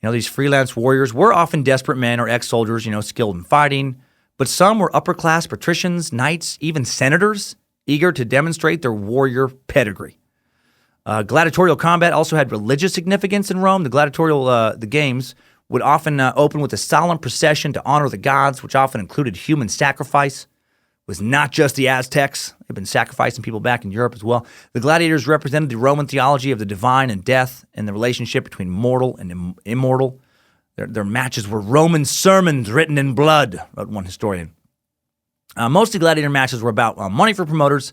These freelance warriors were often desperate men or ex-soldiers, skilled in fighting, but some were upper-class patricians, knights, even senators, eager to demonstrate their warrior pedigree. Gladiatorial combat also had religious significance in Rome. The games would often open with a solemn procession to honor the gods, which often included human sacrifice, was not just the Aztecs. They've been sacrificing people back in Europe as well. The gladiators represented the Roman theology of the divine and death and the relationship between mortal and immortal. Their matches were Roman sermons written in blood, wrote one historian. Most of the gladiator matches were about money for promoters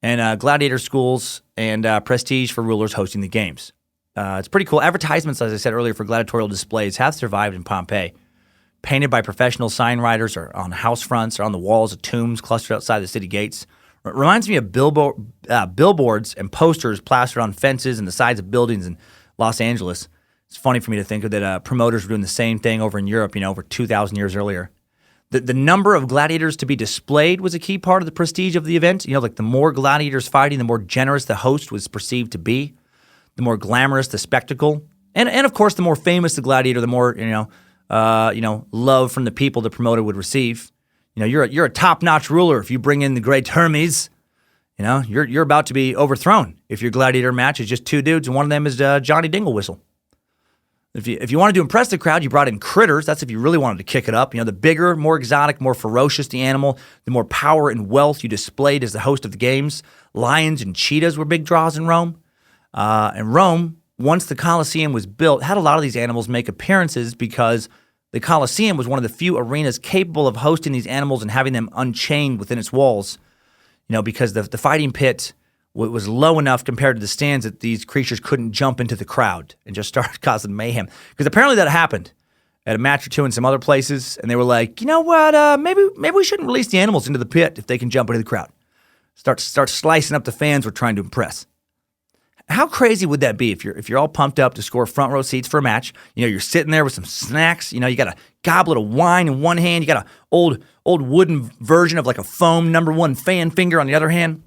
and gladiator schools and prestige for rulers hosting the games. It's pretty cool. Advertisements, as I said earlier, for gladiatorial displays have survived in Pompeii, painted by professional sign writers or on house fronts or on the walls of tombs clustered outside the city gates. It reminds me of billboards and posters plastered on fences and the sides of buildings in Los Angeles. It's funny for me to think of that promoters were doing the same thing over in Europe, over 2,000 years earlier. The number of gladiators to be displayed was a key part of the prestige of the event. Like the more gladiators fighting, the more generous the host was perceived to be, the more glamorous the spectacle, and of course, the more famous the gladiator, the more love from the people the promoter would receive. You're a top-notch ruler if you bring in the great Hermes. You're about to be overthrown if your gladiator match is just two dudes and one of them is Johnny Dinglewhistle. If you wanted to impress the crowd, you brought in critters. That's if you really wanted to kick it up. The bigger, more exotic, more ferocious the animal, the more power and wealth you displayed as the host of the games. Lions and cheetahs were big draws in Rome. And Rome, once the Colosseum was built, had a lot of these animals make appearances because the Colosseum was one of the few arenas capable of hosting these animals and having them unchained within its walls. Because the fighting pit was low enough compared to the stands that these creatures couldn't jump into the crowd and just start causing mayhem. Because apparently that happened at a match or two in some other places, and they were like, you know what, maybe we shouldn't release the animals into the pit if they can jump into the crowd. Start slicing up the fans we're trying to impress. How crazy would that be if you're all pumped up to score front row seats for a match? You're sitting there with some snacks. You got a goblet of wine in one hand. You got an old wooden version of like a foam #1 fan finger on the other hand.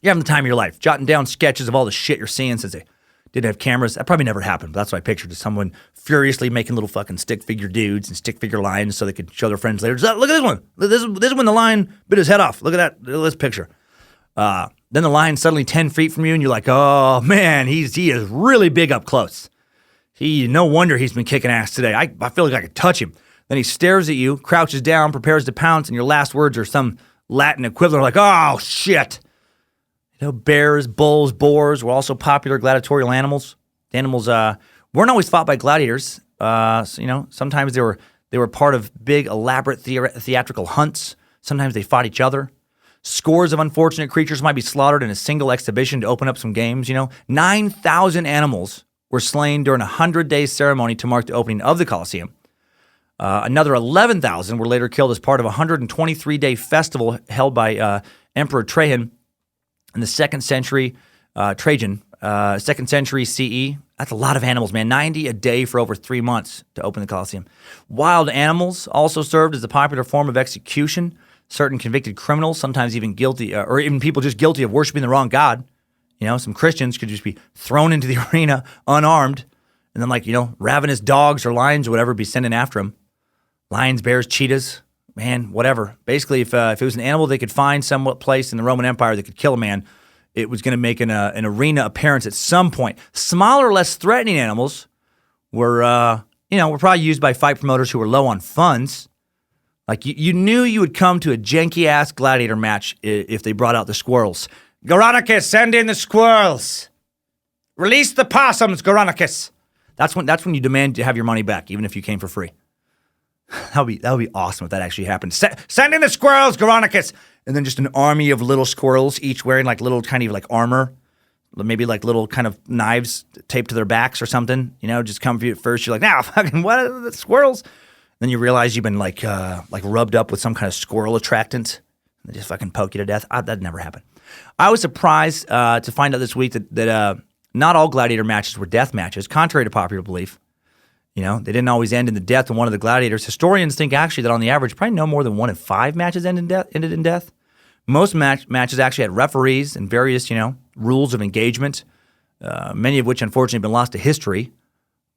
You're having the time of your life, jotting down sketches of all the shit you're seeing since they didn't have cameras. That probably never happened, but that's what I pictured, is someone furiously making little fucking stick figure dudes and stick figure lions so they could show their friends later. Look at this one. This is when the lion bit his head off. Look at that. This picture. Then the lion's suddenly 10 feet from you, and you're like, oh, man, he is really big up close. No wonder he's been kicking ass today. I feel like I could touch him. Then he stares at you, crouches down, prepares to pounce, and your last words are some Latin equivalent like, oh, shit. Bears, bulls, boars were also popular gladiatorial animals. The animals weren't always fought by gladiators. Sometimes they were part of big, elaborate theatrical hunts. Sometimes they fought each other. Scores of unfortunate creatures might be slaughtered in a single exhibition to open up some games. 9,000 animals were slain during a 100-day ceremony to mark the opening of the Colosseum. Another 11,000 were later killed as part of a 123-day festival held by Emperor Trajan in the 2nd century, Trajan, 2nd century CE. That's a lot of animals, man. 90 a day for over 3 months to open the Colosseum. Wild animals also served as a popular form of execution. Certain convicted criminals, sometimes even guilty, or even people just guilty of worshiping the wrong god. Some Christians could just be thrown into the arena unarmed, and then ravenous dogs or lions or whatever be sending after them. Lions, bears, cheetahs, man, whatever. Basically, if it was an animal they could find somewhat placed in the Roman Empire that could kill a man, it was going to make an arena appearance at some point. Smaller, less threatening animals were probably used by fight promoters who were low on funds. Like you knew you would come to a janky-ass gladiator match if they brought out the squirrels. Goronicus, send in the squirrels. Release the possums, Goronicus. That's when you demand to have your money back, even if you came for free. That would be awesome if that actually happened. Send in the squirrels, Goronicus. And then just an army of little squirrels, each wearing little kind of armor, maybe little kind of knives taped to their backs or something. Just come for you at first. You're like, nah, fucking what are the squirrels? Then you realize you've been rubbed up with some kind of squirrel attractant. They just fucking poke you to death. That never happened. I was surprised to find out this week that not all gladiator matches were death matches, contrary to popular belief. They didn't always end in the death of one of the gladiators. Historians think actually that on the average, probably no more than 1 in 5 matches ended in death. Most matches actually had referees and various, rules of engagement, many of which unfortunately have been lost to history.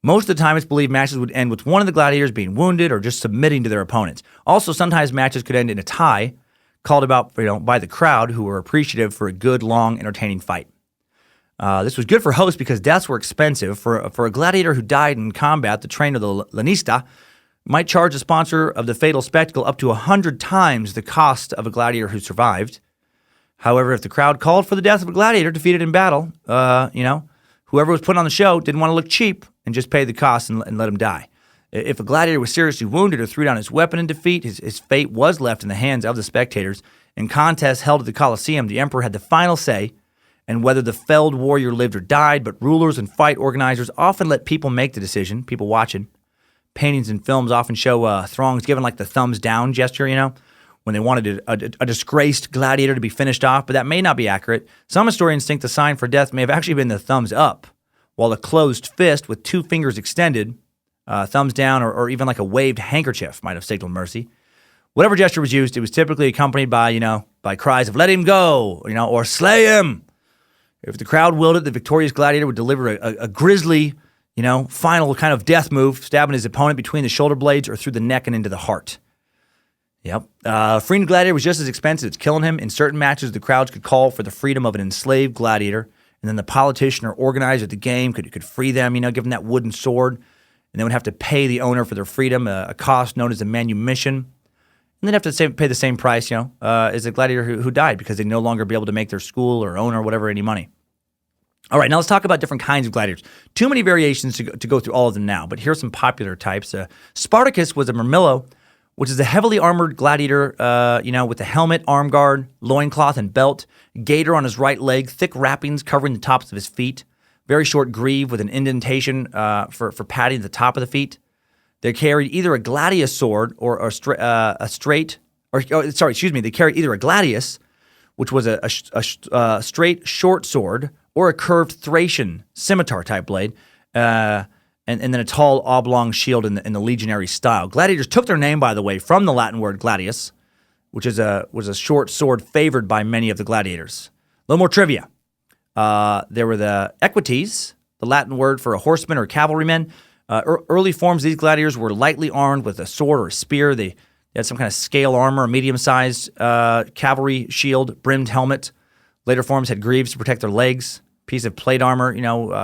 Most of the time, it's believed matches would end with one of the gladiators being wounded or just submitting to their opponents. Also, sometimes matches could end in a tie, called about by the crowd, who were appreciative for a good, long, entertaining fight. This was good for hosts because deaths were expensive. For a gladiator who died in combat, the trainer, the lanista, might charge the sponsor of the fatal spectacle up to 100 times the cost of a gladiator who survived. However, if the crowd called for the death of a gladiator defeated in battle, whoever was put on the show didn't want to look cheap and just pay the cost and let him die. If a gladiator was seriously wounded or threw down his weapon in defeat, his fate was left in the hands of the spectators. In contests held at the Colosseum, the emperor had the final say in whether the felled warrior lived or died, but rulers and fight organizers often let people make the decision, people watching. Paintings and films often show throngs giving like the thumbs down gesture, when they wanted a disgraced gladiator to be finished off, but that may not be accurate. Some historians think the sign for death may have actually been the thumbs up, while a closed fist with two fingers extended, thumbs down, or even like a waved handkerchief might have signaled mercy. Whatever gesture was used, it was typically accompanied by cries of "Let him go," or "Slay him." If the crowd willed it, the victorious gladiator would deliver a grisly, final kind of death move, stabbing his opponent between the shoulder blades or through the neck and into the heart. Yep. Freeing a gladiator was just as expensive as killing him. In certain matches, the crowds could call for the freedom of an enslaved gladiator, and then the politician or organizer of the game could free them, give them that wooden sword, and they would have to pay the owner for their freedom, a cost known as a manumission. And they'd have to pay the same price, as a gladiator who died because they'd no longer be able to make their school or owner or whatever any money. All right, now let's talk about different kinds of gladiators. Too many variations to go through all of them now, but here's some popular types. Spartacus was a murmillo, which is a heavily armored gladiator, with a helmet, arm guard, loincloth, and belt, gaiter on his right leg, thick wrappings covering the tops of his feet, very short greave with an indentation for padding the top of the feet. They carried either a gladius sword or they carried either a gladius, which was a straight short sword, or a curved Thracian scimitar-type blade, and then a tall oblong shield in the legionary style. Gladiators took their name, by the way, from the Latin word gladius, which was a short sword favored by many of the gladiators. A little more trivia. There were the equites, the Latin word for a horseman or cavalryman. Early forms of these gladiators were lightly armed with a sword or a spear. They had some kind of scale armor, a medium-sized cavalry shield, brimmed helmet. Later forms had greaves to protect their legs, piece of plate armor,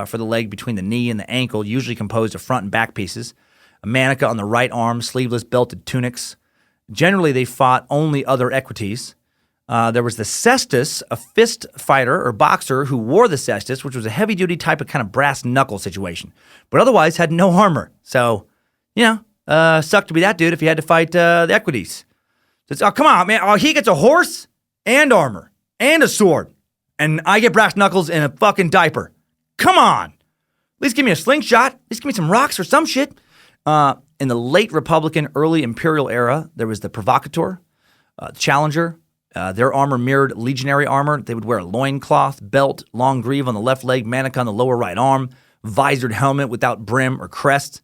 for the leg between the knee and the ankle, usually composed of front and back pieces, a manica on the right arm, sleeveless belted tunics. Generally, they fought only other equites. There was the cestus, a fist fighter or boxer who wore the cestus, which was a heavy-duty type of kind of brass knuckle situation, but otherwise had no armor. So, sucked to be that dude if he had to fight the equites. So oh, come on, man. Oh, he gets a horse and armor and a sword, and I get brass knuckles and a fucking diaper. Come on. At least give me a slingshot. At least give me some rocks or some shit. In the late Republican, early Imperial era, there was the provocateur, challenger. Their armor mirrored legionary armor. They would wear a loincloth, belt, long greave on the left leg, manica on the lower right arm, visored helmet without brim or crest.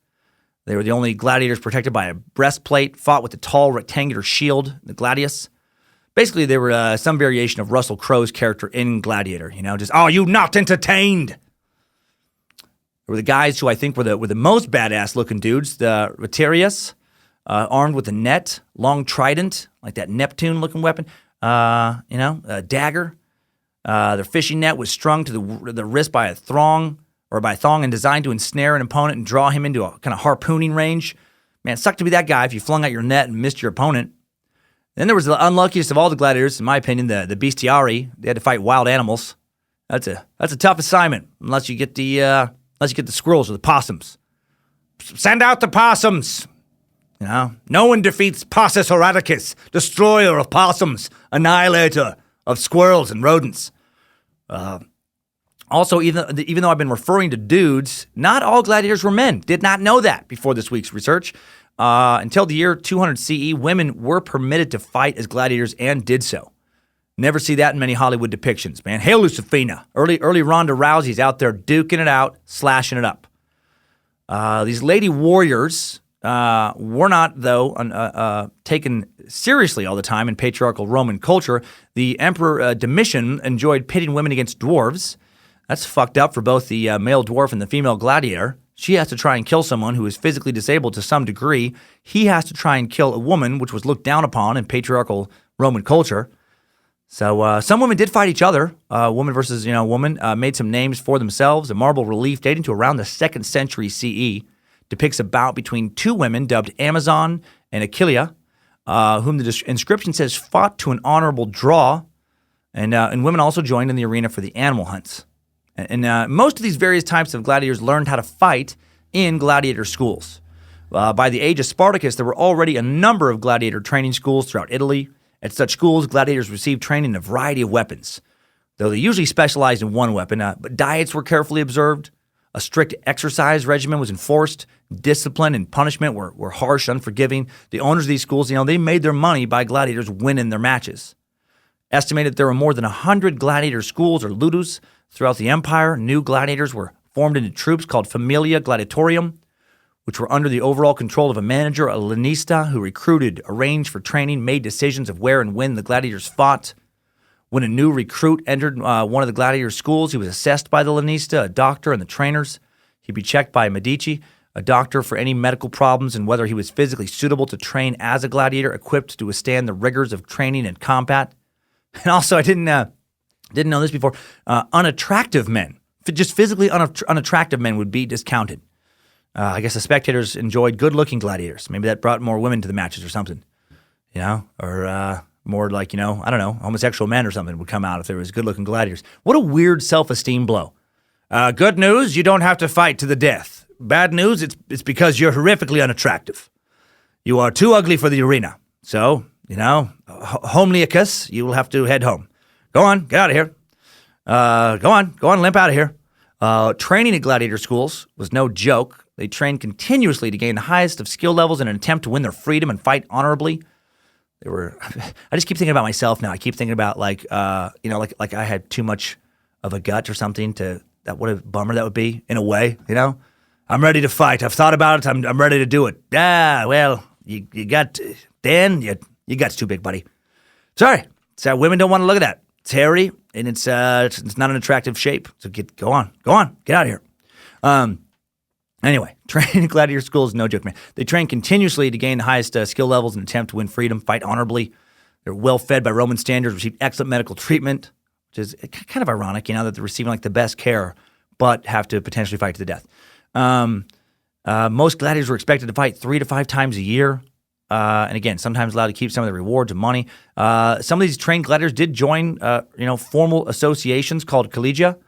They were the only gladiators protected by a breastplate, fought with a tall rectangular shield, the gladius. Basically, they were some variation of Russell Crowe's character in Gladiator, just, "Oh, you not entertained?" There were the guys who I think were the most badass-looking dudes, the Rotarius, armed with a net, long trident, like that Neptune-looking weapon, a dagger. Their fishing net was strung to the wrist by a thong and designed to ensnare an opponent and draw him into a kind of harpooning range. Man, it sucked to be that guy if you flung out your net and missed your opponent. Then there was the unluckiest of all the gladiators, in my opinion, the bestiari. They had to fight wild animals. That's a tough assignment unless you get the squirrels or the possums. Send out the possums. No one defeats Passus Spartacus, destroyer of possums, annihilator of squirrels and rodents. Also, even though I've been referring to dudes, not all gladiators were men. Did not know that before this week's research. Until the year 200 CE, women were permitted to fight as gladiators and did so. Never see that in many Hollywood depictions, man. Hail Lucifina. Early Ronda Rousey's out there duking it out, slashing it up. These lady warriors were not, though, taken seriously all the time in patriarchal Roman culture. The Emperor Domitian enjoyed pitting women against dwarves. That's fucked up for both the male dwarf and the female gladiator. She has to try and kill someone who is physically disabled to some degree. He has to try and kill a woman, which was looked down upon in patriarchal Roman culture. So some women did fight each other. Woman versus woman made some names for themselves. A marble relief dating to around the 2nd century CE depicts a bout between two women dubbed Amazon and Achillea, whom the inscription says fought to an honorable draw, and women also joined in the arena for the animal hunts. And most of these various types of gladiators learned how to fight in gladiator schools. By the age of Spartacus, there were already a number of gladiator training schools throughout Italy. At such schools, gladiators received training in a variety of weapons, though they usually specialized in one weapon. But diets were carefully observed. A strict exercise regimen was enforced. Discipline and punishment were harsh, unforgiving. The owners of these schools, they made their money by gladiators winning their matches. Estimated there were more than 100 gladiator schools or ludus throughout the empire. New gladiators were formed into troops called Familia Gladiatorium, which were under the overall control of a manager, a lanista, who recruited, arranged for training, made decisions of where and when the gladiators fought. When a new recruit entered one of the gladiator schools, he was assessed by the lanista, a doctor, and the trainers. He'd be checked by a medici, a doctor, for any medical problems and whether he was physically suitable to train as a gladiator, equipped to withstand the rigors of training and combat. And also, I didn't know this before, unattractive men, just physically unattractive men would be discounted. I guess the spectators enjoyed good-looking gladiators. Maybe that brought more women to the matches or something, or more like, I don't know, homosexual men or something would come out if there was good-looking gladiators. What a weird self-esteem blow. Good news, you don't have to fight to the death. Bad news, it's because you're horrifically unattractive. You are too ugly for the arena. So, homelands, you will have to head home. Go on, get out of here. Go on, limp out of here. Training at gladiator schools was no joke. They trained continuously to gain the highest of skill levels in an attempt to win their freedom and fight honorably. I just keep thinking about myself now. I keep thinking about like I had too much of a gut or something. What a bummer that would be in a way. I'm ready to fight. I've thought about it. I'm ready to do it. Well, you got Dan. Your gut's too big, buddy. Sorry. So women don't want to look at that. It's hairy and it's not an attractive shape. So go on, get out of here. Anyway, training in gladiator school is no joke, man. They train continuously to gain the highest skill levels in an attempt to win freedom, fight honorably. They're well fed by Roman standards, receive excellent medical treatment, which is kind of ironic, that they're receiving like the best care, but have to potentially fight to the death. Most gladiators were expected to fight 3 to 5 times a year. And again, sometimes allowed to keep some of the rewards and money. Some of these trained gladiators did join, formal associations called collegia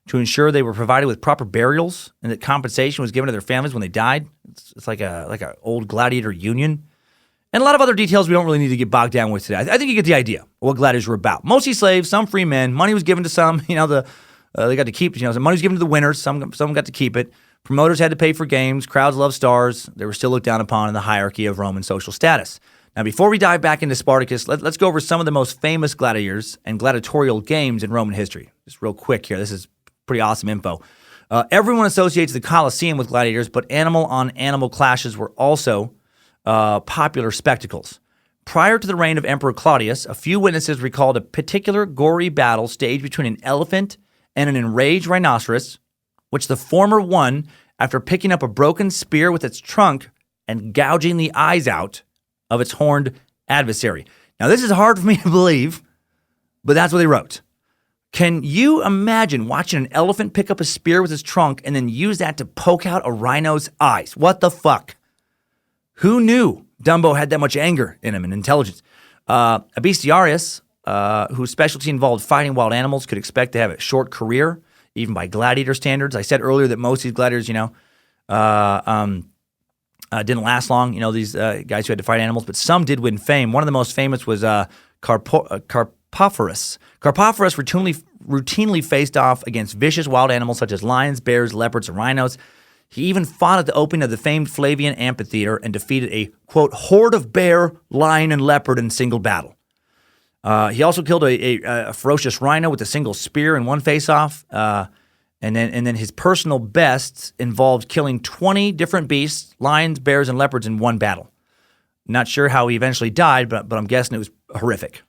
to ensure they were provided with proper burials and that compensation was given to their families when they died. It's like a old gladiator union. And a lot of other details we don't really need to get bogged down with today. I think you get the idea of what gladiators were about. Mostly slaves, some free men. Money was given to some. They got to keep. Some money was given to the winners. Some got to keep it. Promoters had to pay for games. Crowds loved stars. They were still looked down upon in the hierarchy of Roman social status. Now, before we dive back into Spartacus, let's go over some of the most famous gladiators and gladiatorial games in Roman history. Just real quick here. This is pretty awesome info. Everyone associates the Colosseum with gladiators, but animal-on-animal clashes were also popular spectacles. Prior to the reign of Emperor Claudius, a few witnesses recalled a particular gory battle staged between an elephant and an enraged rhinoceros, which the former won after picking up a broken spear with its trunk and gouging the eyes out of its horned adversary. Now, this is hard for me to believe, but that's what they wrote. Can you imagine watching an elephant pick up a spear with its trunk and then use that to poke out a rhino's eyes? What the fuck? Who knew Dumbo had that much anger in him and intelligence? A bestiarius, whose specialty involved fighting wild animals, could expect to have a short career, even by gladiator standards. I said earlier that most of these gladiators, didn't last long. These guys who had to fight animals, but some did win fame. One of the most famous was Carpophorus. Carpophorus routinely faced off against vicious wild animals such as lions, bears, leopards, and rhinos. He even fought at the opening of the famed Flavian amphitheater and defeated a, quote, horde of bear, lion, and leopard in single battle. He also killed a ferocious rhino with a single spear in one face-off. And then his personal bests involved killing 20 different beasts, lions, bears, and leopards in one battle. Not sure how he eventually died, but I'm guessing it was horrific.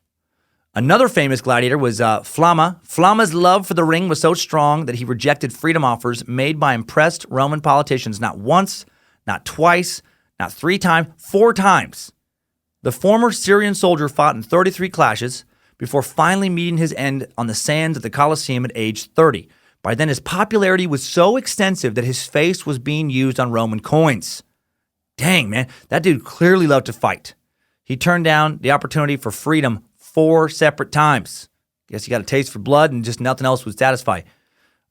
Another famous gladiator was Flamma. Flamma's love for the ring was so strong that he rejected freedom offers made by impressed Roman politicians not once, not twice, not 3 times, 4 times. The former Syrian soldier fought in 33 clashes before finally meeting his end on the sands of the Colosseum at age 30. By then, his popularity was so extensive that his face was being used on Roman coins. Dang, man, that dude clearly loved to fight. He turned down the opportunity for freedom 4 separate times. Guess he got a taste for blood and just nothing else would satisfy.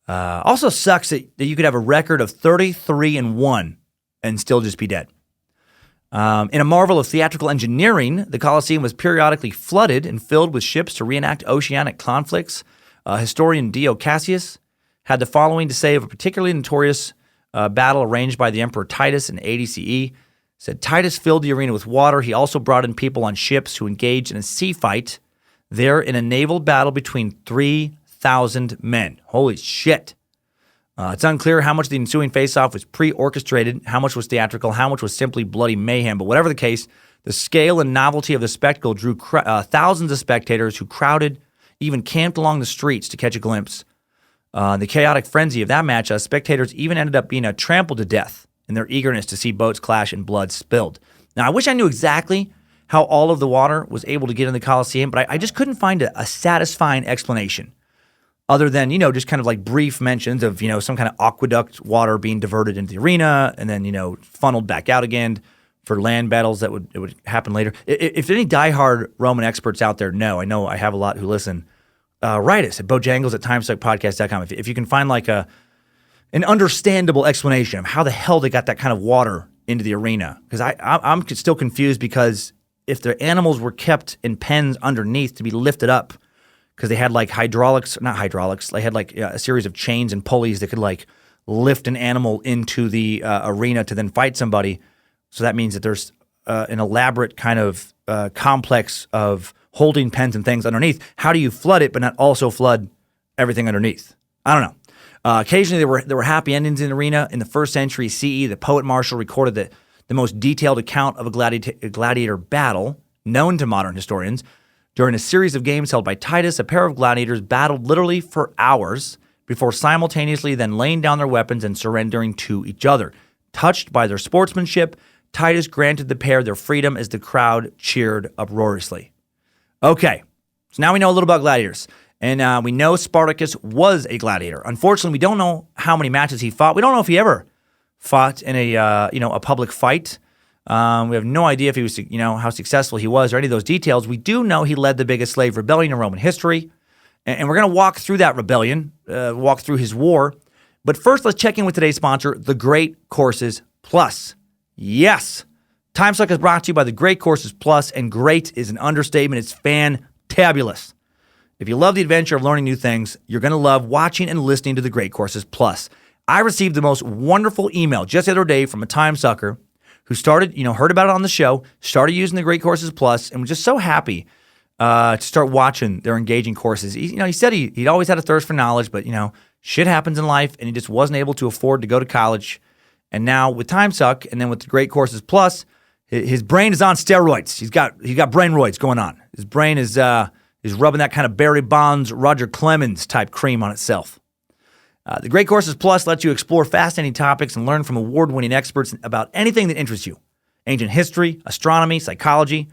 Also sucks that you could have a record of 33-1 and still just be dead. In a marvel of theatrical engineering, the Colosseum was periodically flooded and filled with ships to reenact oceanic conflicts. Historian Dio Cassius had the following to say of a particularly notorious battle arranged by the Emperor Titus in 80 CE. Said Titus filled the arena with water. He also brought in people on ships who engaged in a sea fight there in a naval battle between 3,000 men. Holy shit. It's unclear how much the ensuing face-off was pre-orchestrated, how much was theatrical, how much was simply bloody mayhem. But whatever the case, the scale and novelty of the spectacle drew thousands of spectators who crowded, even camped along the streets to catch a glimpse. The chaotic frenzy of that match, spectators even ended up being trampled to death in their eagerness to see boats clash and blood spilled. Now, I wish I knew exactly how all of the water was able to get in the Colosseum, but I just couldn't find a satisfying explanation other than, just kind of like brief mentions of, some kind of aqueduct water being diverted into the arena and then, funneled back out again for land battles that would happen later. If any diehard Roman experts out there know I have a lot who listen, write us at bojangles@timesuckpodcast.com. If you can find like an understandable explanation of how the hell they got that kind of water into the arena. Because I'm still confused because if their animals were kept in pens underneath to be lifted up, because they had like they had like a series of chains and pulleys that could like lift an animal into the arena to then fight somebody. So that means that there's an elaborate kind of complex of holding pens and things underneath. How do you flood it but not also flood everything underneath? I don't know. Occasionally there were happy endings in the arena. In the 1st century CE, the poet Martial recorded the most detailed account of a gladiator battle known to modern historians. During a series of games held by Titus, a pair of gladiators battled literally for hours before simultaneously then laying down their weapons and surrendering to each other. Touched by their sportsmanship, Titus granted the pair their freedom as the crowd cheered uproariously. Okay, so now we know a little about gladiators. And we know Spartacus was a gladiator. Unfortunately, we don't know how many matches he fought. We don't know if he ever fought in a public fight. We have no idea if he was, how successful he was or any of those details. We do know he led the biggest slave rebellion in Roman history. And we're going to walk through that rebellion, walk through his war. But first, let's check in with today's sponsor, The Great Courses Plus. Yes, Timesuck is brought to you by The Great Courses Plus, and great is an understatement. It's fantabulous. If you love the adventure of learning new things, you're going to love watching and listening to The Great Courses Plus. I received the most wonderful email just the other day from a Timesucker who started, heard about it on the show, started using The Great Courses Plus, and was just so happy to start watching their engaging courses. He said he'd always had a thirst for knowledge, but, shit happens in life, and he just wasn't able to afford to go to college. And now with Timesuck, and then with The Great Courses Plus, his brain is on steroids. He's got brainroids going on. His brain is rubbing that kind of Barry Bonds, Roger Clemens type cream on itself. The Great Courses Plus lets you explore fascinating topics and learn from award-winning experts about anything that interests you. Ancient history, astronomy, psychology,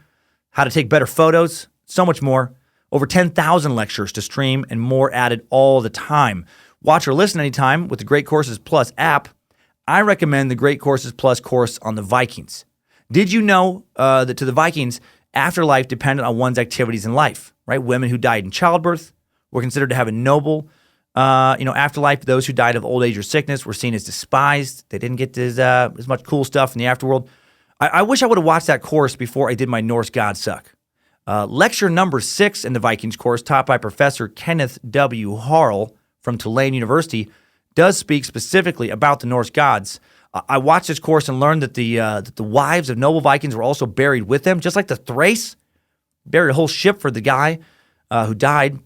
how to take better photos, so much more. Over 10,000 lectures to stream and more added all the time. Watch or listen anytime with the Great Courses Plus app. I recommend the Great Courses Plus course on the Vikings. Did you know that to the Vikings, afterlife depended on one's activities in life, right? Women who died in childbirth were considered to have a noble afterlife. Those who died of old age or sickness were seen as despised. They didn't get as much cool stuff in the afterworld. I wish I would have watched that course before I did my Norse God Suck. Lecture number 6 in the Vikings course, taught by Professor Kenneth W. Harl from Tulane University, does speak specifically about the Norse gods. I watched this course and learned that the wives of noble Vikings were also buried with them, just like the Thrace buried a whole ship for the guy who died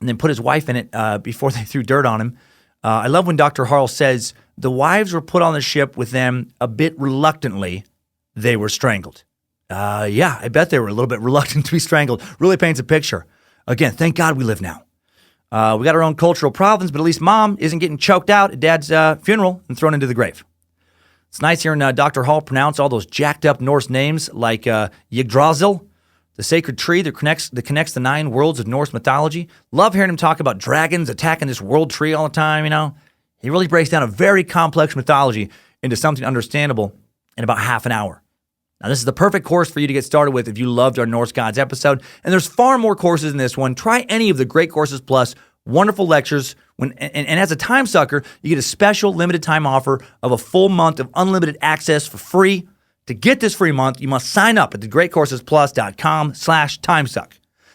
and then put his wife in it before they threw dirt on him. I love when Dr. Harl says the wives were put on the ship with them a bit reluctantly. They were strangled. Yeah, I bet they were a little bit reluctant to be strangled. Really paints a picture. Again, thank God we live now. We got our own cultural problems, but at least mom isn't getting choked out at dad's funeral and thrown into the grave. It's nice hearing Dr. Hall pronounce all those jacked up Norse names like Yggdrasil, the sacred tree that connects the 9 worlds of Norse mythology. Love hearing him talk about dragons attacking this world tree all the time, you know. He really breaks down a very complex mythology into something understandable in about half an hour. Now, this is the perfect course for you to get started with if you loved our Norse Gods episode. And there's far more courses in this one. Try any of the Great Courses Plus wonderful lectures. And as a time sucker, you get a special limited time offer of a full month of unlimited access for free. To get this free month, you must sign up at thegreatcoursesplus.com/timesuck.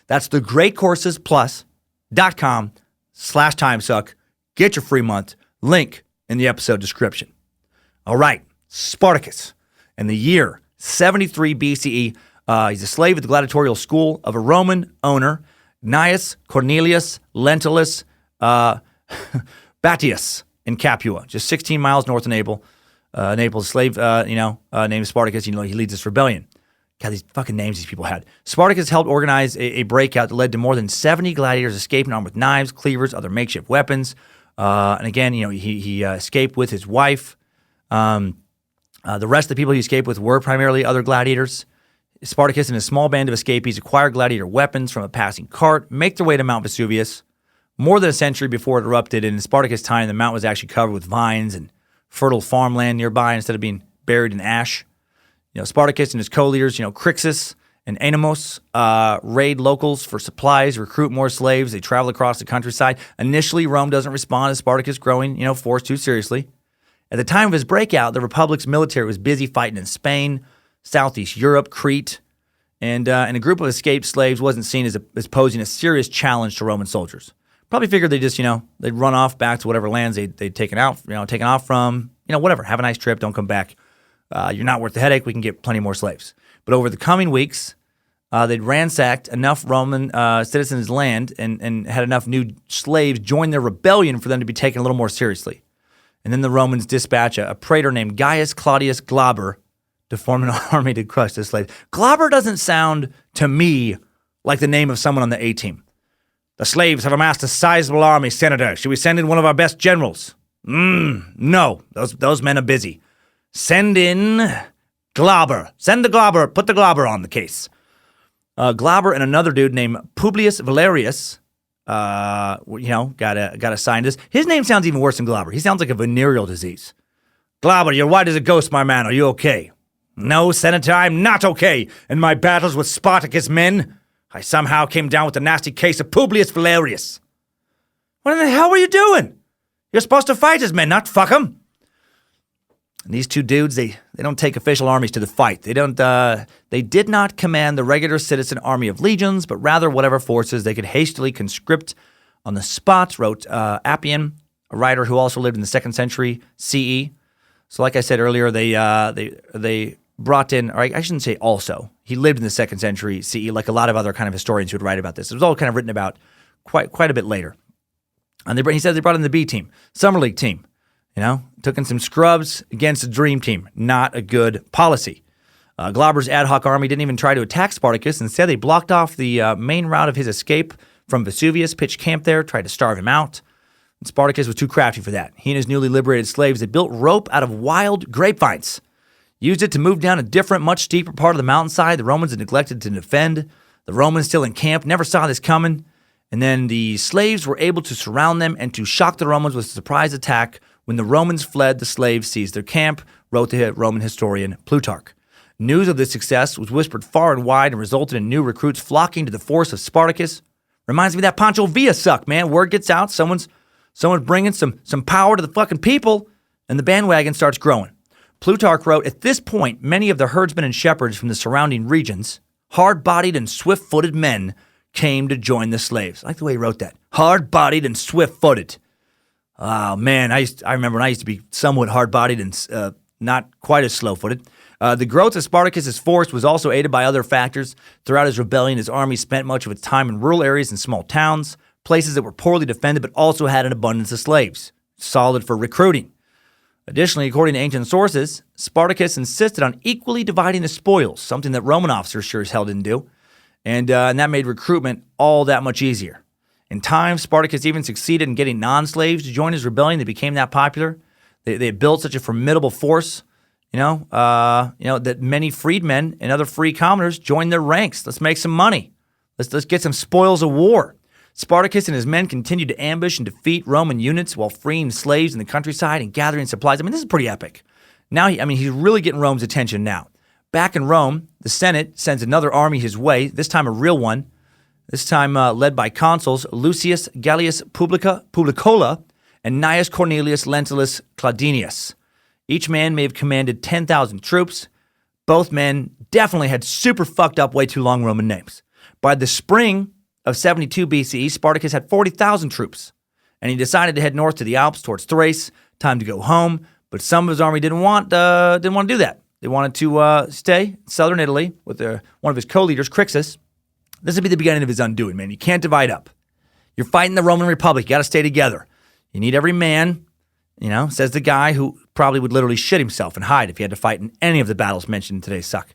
That's thegreatcoursesplus.com/timesuck. Get your free month. Link in the episode description. All right, Spartacus. In the year 73 BCE, he's a slave at the gladiatorial school of a Roman owner, Gnaeus Cornelius Lentulus Batius in Capua, just 16 miles north of Naples. Naples, a slave, named Spartacus, he leads this rebellion. God, these fucking names these people had. Spartacus helped organize a breakout that led to more than 70 gladiators escaping armed with knives, cleavers, other makeshift weapons. And again, he escaped with his wife. The rest of the people he escaped with were primarily other gladiators. Spartacus and a small band of escapees acquired gladiator weapons from a passing cart, make their way to Mount Vesuvius. More than a century before it erupted, in Spartacus' time, the mount was actually covered with vines and fertile farmland nearby instead of being buried in ash. Spartacus and his co-leaders, Crixus and Oenamus, raid locals for supplies, recruit more slaves. They travel across the countryside. Initially, Rome doesn't respond to Spartacus' growing, force too seriously. At the time of his breakout, the Republic's military was busy fighting in Spain, Southeast Europe, Crete, and a group of escaped slaves wasn't seen as posing a serious challenge to Roman soldiers. Probably figured they just, they'd run off back to whatever lands they'd taken off from, whatever. Have a nice trip, don't come back. You're not worth the headache. We can get plenty more slaves. But over the coming weeks, they'd ransacked enough Roman citizens' land and had enough new slaves join their rebellion for them to be taken a little more seriously. And then the Romans dispatch a praetor named Gaius Claudius Glaber to form an army to crush the slaves. Glaber doesn't sound, to me, like the name of someone on the A-team. The slaves have amassed a sizable army, Senator. Should we send in one of our best generals? No. Those men are busy. Send in Glaber. Send the Glaber. Put the Glaber on the case. Glaber and another dude named Publius Valerius, got assigned this. His name sounds even worse than Glaber. He sounds like a venereal disease. Glaber, you're white as a ghost, my man. Are you okay? No, Senator, I'm not okay. In my battles with Spartacus' men, I somehow came down with a nasty case of Publius Valerius. What in the hell were you doing? You're supposed to fight his men, not fuck them. And these two dudes, they don't take official armies to the fight. They did not command the regular citizen army of legions, but rather whatever forces they could hastily conscript on the spot, wrote Appian, a writer who also lived in the 2nd century CE. So like I said earlier, they brought in, or I shouldn't say also, he lived in the 2nd century CE, like a lot of other kind of historians who would write about this. It was all kind of written about quite a bit later. And he said they brought in the B team, Summer League team. Took in some scrubs against the dream team. Not a good policy. Glaber's ad hoc army didn't even try to attack Spartacus. Instead, they blocked off the main route of his escape from Vesuvius, pitched camp there, tried to starve him out. And Spartacus was too crafty for that. He and his newly liberated slaves, they built rope out of wild grapevines. Used it to move down a different, much steeper part of the mountainside the Romans had neglected to defend. The Romans still in camp never saw this coming. And then the slaves were able to surround them and to shock the Romans with a surprise attack. When the Romans fled, the slaves seized their camp, wrote the Roman historian Plutarch. News of this success was whispered far and wide and resulted in new recruits flocking to the force of Spartacus. Reminds me of that Pancho Villa suck, man. Word gets out, someone's bringing some power to the fucking people, and the bandwagon starts growing. Plutarch wrote, at this point, many of the herdsmen and shepherds from the surrounding regions, hard-bodied and swift-footed men, came to join the slaves. I like the way he wrote that. Hard-bodied and swift-footed. Oh, man, I remember when I used to be somewhat hard-bodied and not quite as slow-footed. The growth of Spartacus' force was also aided by other factors. Throughout his rebellion, his army spent much of its time in rural areas and small towns, places that were poorly defended but also had an abundance of slaves, solid for recruiting. Additionally, according to ancient sources, Spartacus insisted on equally dividing the spoils, something that Roman officers sure as hell didn't do, and that made recruitment all that much easier. In time, Spartacus even succeeded in getting non-slaves to join his rebellion that became that popular. They had built such a formidable force that many freedmen and other free commoners joined their ranks. Let's make some money. Let's get some spoils of war. Spartacus and his men continued to ambush and defeat Roman units while freeing slaves in the countryside and gathering supplies. I mean, this is pretty epic. Now, he's really getting Rome's attention now. Back in Rome, the Senate sends another army his way, this time a real one, this time led by consuls Lucius Gallius Publicola and Gnaeus Cornelius Lentulus Claudinius. Each man may have commanded 10,000 troops. Both men definitely had super fucked up, way too long Roman names. By the spring of 72 BCE, Spartacus had 40,000 troops, and he decided to head north to the Alps towards Thrace. Time to go home, but some of his army didn't want to do that. They wanted to stay in southern Italy with one of his co-leaders, Crixus. This would be the beginning of his undoing, man. You can't divide up. You're fighting the Roman Republic. You got to stay together. You need every man, says the guy who probably would literally shit himself and hide if he had to fight in any of the battles mentioned in today's suck.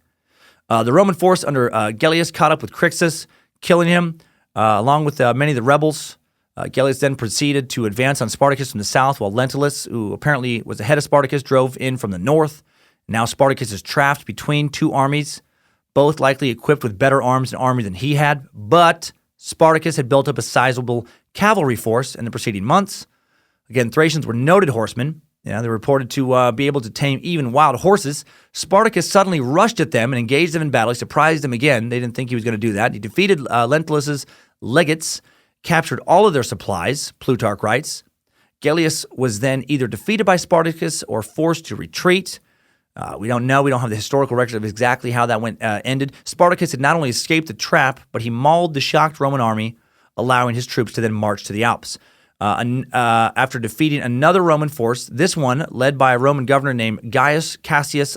The Roman force under Gellius caught up with Crixus, killing him, along with many of the rebels. Gellius then proceeded to advance on Spartacus from the south, while Lentulus, who apparently was ahead of Spartacus, drove in from the north. Now Spartacus is trapped between two armies, both likely equipped with better arms and army than he had, but Spartacus had built up a sizable cavalry force in the preceding months. Again, Thracians were noted horsemen. They were reported to be able to tame even wild horses. Spartacus suddenly rushed at them and engaged them in battle. He surprised them again. They didn't think he was going to do that. He defeated Lentulus's legates, captured all of their supplies, Plutarch writes. Gellius was then either defeated by Spartacus or forced to retreat. We don't know. We don't have the historical record of exactly how that ended. Spartacus had not only escaped the trap, but he mauled the shocked Roman army, allowing his troops to then march to the Alps. After defeating another Roman force, this one led by a Roman governor named Gaius Cassius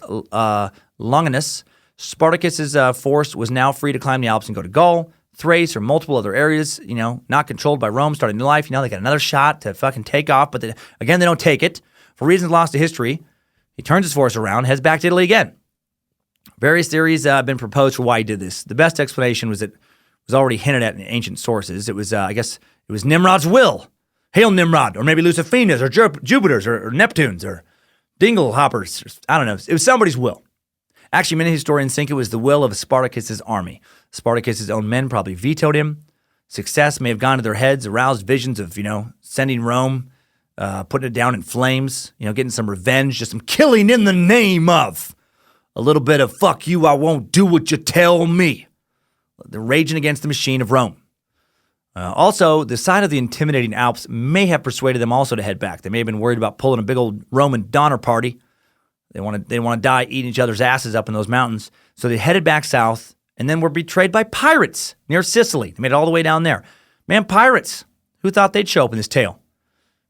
Longinus, Spartacus's force was now free to climb the Alps and go to Gaul, Thrace, or multiple other areas, not controlled by Rome, starting new life. They got another shot to fucking take off, but again, they don't take it. For reasons lost to history, he turns his force around, heads back to Italy again. Various theories have been proposed for why he did this. The best explanation was already hinted at in ancient sources. It was, I guess, it was Nimrod's will. Hail Nimrod, or maybe Lucifina's, or Jupiter's, or Neptune's, or Dinglehoppers. I don't know. It was somebody's will. Actually, many historians think it was the will of Spartacus's army. Spartacus's own men probably vetoed him. Success may have gone to their heads, aroused visions of, sending Rome, putting it down in flames, getting some revenge, just some killing in the name of. A little bit of, fuck you, I won't do what you tell me. They're raging against the machine of Rome. Also, the sight of the intimidating Alps may have persuaded them also to head back. They may have been worried about pulling a big old Roman Donner Party. They want to die eating each other's asses up in those mountains. So they headed back south and then were betrayed by pirates near Sicily. They made it all the way down there. Man, pirates. Who thought they'd show up in this tale?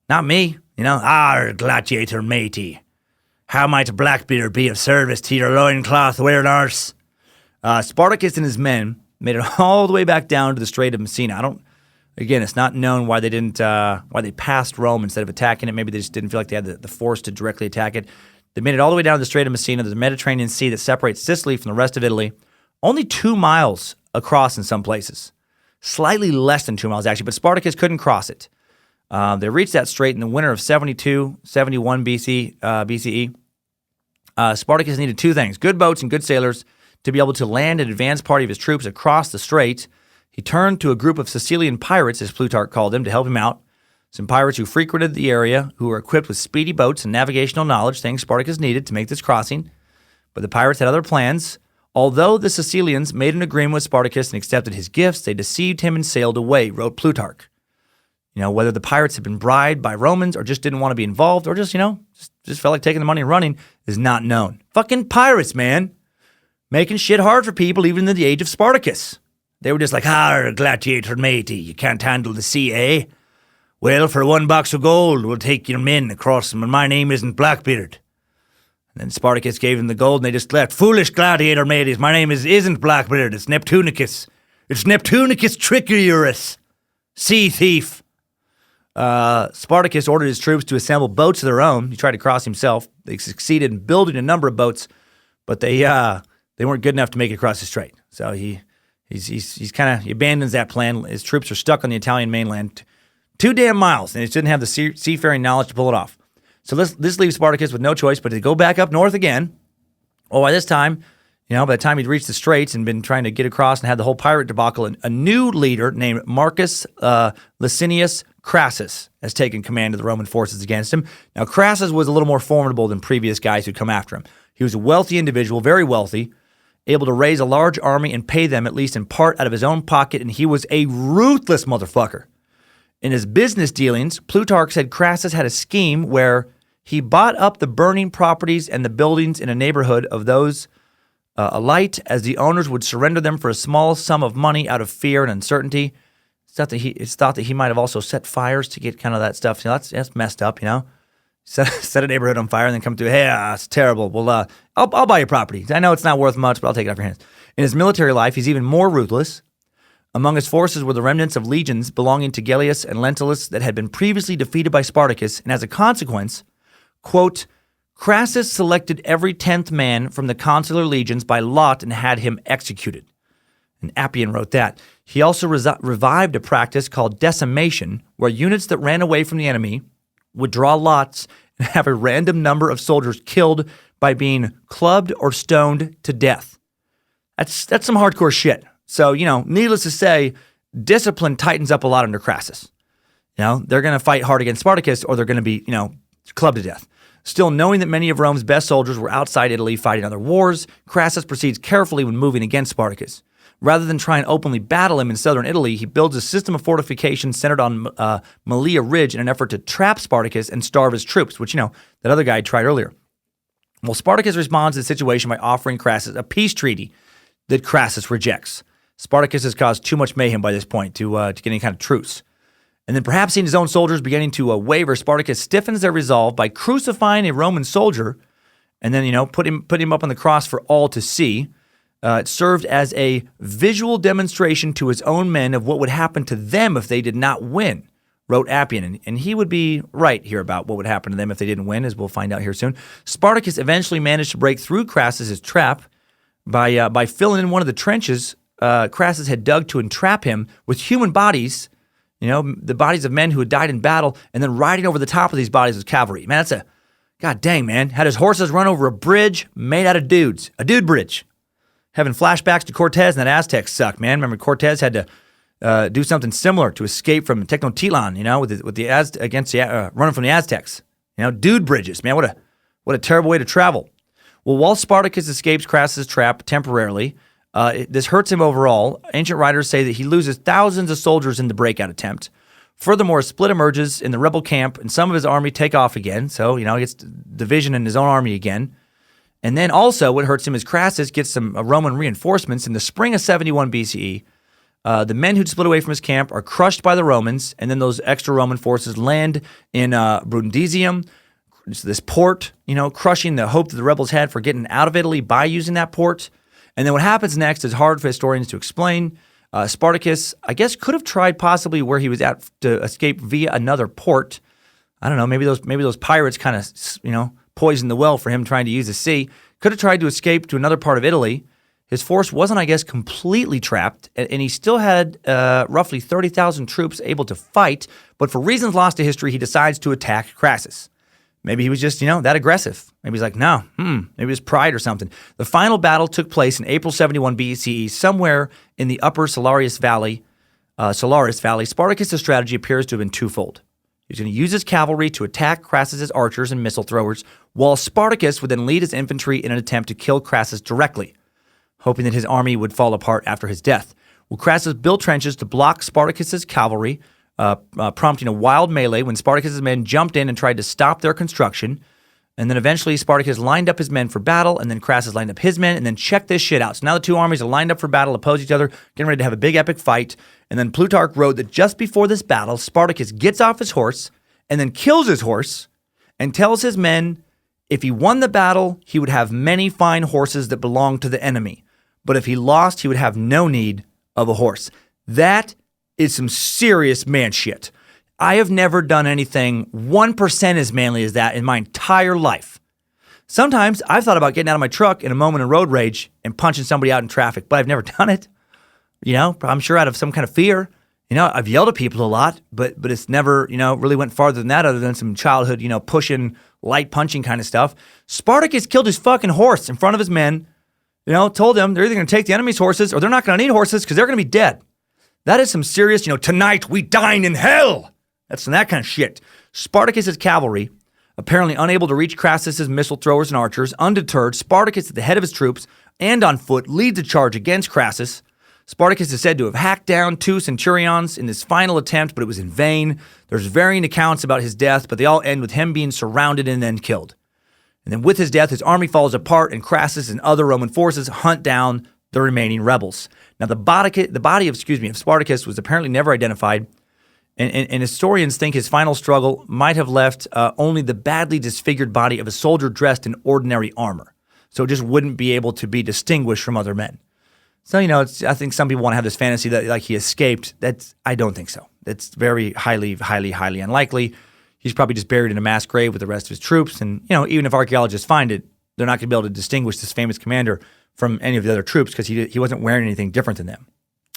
Not me. Gladiator matey. How might Blackbeard be of service to your loincloth wearing arse? Spartacus and his men made it all the way back down to the Strait of Messina. Again, it's not known why they didn't, why they passed Rome instead of attacking it. Maybe they just didn't feel like they had the force to directly attack it. They made it all the way down to the Strait of Messina, the Mediterranean Sea that separates Sicily from the rest of Italy. Only 2 miles across in some places. Slightly less than 2 miles, actually, but Spartacus couldn't cross it. They reached that strait in the winter of 72, 71 BCE. Spartacus needed 2 things, good boats and good sailors, to be able to land an advance party of his troops across the strait. He turned to a group of Sicilian pirates, as Plutarch called them, to help him out. Some pirates who frequented the area, who were equipped with speedy boats and navigational knowledge, things Spartacus needed to make this crossing. But the pirates had other plans. Although the Sicilians made an agreement with Spartacus and accepted his gifts, they deceived him and sailed away, wrote Plutarch. Whether the pirates had been bribed by Romans or just didn't want to be involved or just felt like taking the money and running is not known. Fucking pirates, man. Making shit hard for people even in the age of Spartacus. They were just like, gladiator matey, you can't handle the sea, eh? Well, for 1 box of gold, we'll take your men across them, and my name isn't Blackbeard. And then Spartacus gave them the gold, and they just left. Foolish gladiator mateys, my name isn't Blackbeard, it's Neptunicus. It's Neptunicus Trickyurus, sea thief. Spartacus ordered his troops to assemble boats of their own. He tried to cross himself. They succeeded in building a number of boats, but they weren't good enough to make it across the strait. So he abandons that plan. His troops are stuck on the Italian mainland 2 damn miles, and he didn't have the seafaring knowledge to pull it off. So this leaves Spartacus with no choice but to go back up north again, Well, by this time, by the time he'd reached the Straits and been trying to get across and had the whole pirate debacle, a new leader named Marcus Licinius Crassus has taken command of the Roman forces against him. Now, Crassus was a little more formidable than previous guys who'd come after him. He was a wealthy individual, very wealthy, able to raise a large army and pay them, at least in part, out of his own pocket, and he was a ruthless motherfucker. In his business dealings, Plutarch said Crassus had a scheme where he bought up the burning properties and the buildings in a neighborhood of those alight, as the owners would surrender them for a small sum of money out of fear and uncertainty. It's thought that he might have also set fires to get kind of that stuff. That's messed up, Set a neighborhood on fire and then come through, hey, it's terrible. Well, I'll buy your property. I know it's not worth much, but I'll take it off your hands. In his military life, he's even more ruthless. Among his forces were the remnants of legions belonging to Gellius and Lentulus that had been previously defeated by Spartacus, and as a consequence, quote, Crassus selected every 10th man from the consular legions by lot and had him executed. And Appian wrote that. He also revived a practice called decimation, where units that ran away from the enemy would draw lots and have a random number of soldiers killed by being clubbed or stoned to death. That's some hardcore shit. So, needless to say, discipline tightens up a lot under Crassus. They're going to fight hard against Spartacus or they're going to be, clubbed to death. Still, knowing that many of Rome's best soldiers were outside Italy fighting other wars, Crassus proceeds carefully when moving against Spartacus. Rather than try and openly battle him in southern Italy, he builds a system of fortifications centered on Malea Ridge in an effort to trap Spartacus and starve his troops, which, that other guy tried earlier. Well, Spartacus responds to the situation by offering Crassus a peace treaty that Crassus rejects. Spartacus has caused too much mayhem by this point to get any kind of truce. And then perhaps seeing his own soldiers beginning to waver, Spartacus stiffens their resolve by crucifying a Roman soldier and then, put him up on the cross for all to see. It served as a visual demonstration to his own men of what would happen to them if they did not win, wrote Appian. And he would be right here about what would happen to them if they didn't win, as we'll find out here soon. Spartacus eventually managed to break through Crassus's trap by filling in one of the trenches Crassus had dug to entrap him with human bodies, the bodies of men who had died in battle, and then riding over the top of these bodies was cavalry. Man, that's god dang, man. Had his horses run over a bridge made out of dudes, a dude bridge. Having flashbacks to Cortez and that Aztecs suck, man. Remember, Cortez had to do something similar to escape from Tenochtitlan, running from the Aztecs. Dude bridges, man. What a terrible way to travel. Well, while Spartacus escapes Crassus' trap temporarily, this hurts him overall. Ancient writers say that he loses thousands of soldiers in the breakout attempt. Furthermore, a split emerges in the rebel camp, and some of his army take off again. So, he gets division in his own army again. And then also what hurts him is Crassus gets some Roman reinforcements in the spring of 71 BCE. The men who'd split away from his camp are crushed by the Romans, and then those extra Roman forces land in Brundisium, this port, crushing the hope that the rebels had for getting out of Italy by using that port. And then what happens next is hard for historians to explain. Spartacus, I guess, could have tried possibly where he was at to escape via another port. I don't know, maybe those pirates kind of, poisoned the well for him trying to use the sea. Could have tried to escape to another part of Italy. His force wasn't, I guess, completely trapped, and he still had roughly 30,000 troops able to fight, but for reasons lost to history, he decides to attack Crassus. Maybe he was just, that aggressive. Maybe he's like, no, maybe it was pride or something. The final battle took place in April 71 BCE, somewhere in the upper Salaris Valley. Spartacus' strategy appears to have been twofold. He was going to use his cavalry to attack Crassus' archers and missile throwers, while Spartacus would then lead his infantry in an attempt to kill Crassus directly, hoping that his army would fall apart after his death. Well, Crassus built trenches to block Spartacus' cavalry, prompting a wild melee when Spartacus' men jumped in and tried to stop their construction. And then eventually Spartacus lined up his men for battle, and then Crassus lined up his men, and then check this shit out. So now the two armies are lined up for battle, oppose each other, getting ready to have a big epic fight. And then Plutarch wrote that just before this battle, Spartacus gets off his horse and then kills his horse and tells his men if he won the battle, he would have many fine horses that belonged to the enemy. But if he lost, he would have no need of a horse. That is some serious man shit. I have never done anything 1% as manly as that in my entire life. Sometimes I've thought about getting out of my truck in a moment of road rage and punching somebody out in traffic, but I've never done it. I'm sure out of some kind of fear. I've yelled at people a lot, but it's never, really went farther than that other than some childhood, pushing, light punching kind of stuff. Spartacus killed his fucking horse in front of his men, told them they're either going to take the enemy's horses or they're not going to need horses because they're going to be dead. That is some serious, tonight we dine in hell. That's some that kind of shit. Spartacus's cavalry, apparently unable to reach Crassus's missile throwers and archers, undeterred, Spartacus at the head of his troops and on foot leads a charge against Crassus. Spartacus is said to have hacked down 2 centurions in this final attempt, but it was in vain. There's varying accounts about his death, but they all end with him being surrounded and then killed. And then with his death, his army falls apart, and Crassus and other Roman forces hunt down the remaining rebels. Now, the body of Spartacus was apparently never identified, and historians think his final struggle might have left only the badly disfigured body of a soldier dressed in ordinary armor. So it just wouldn't be able to be distinguished from other men. So, I think some people want to have this fantasy that like he escaped. I don't think so. That's very highly, highly, highly unlikely. He's probably just buried in a mass grave with the rest of his troops. And, even if archaeologists find it, they're not going to be able to distinguish this famous commander from any of the other troops because he wasn't wearing anything different than them.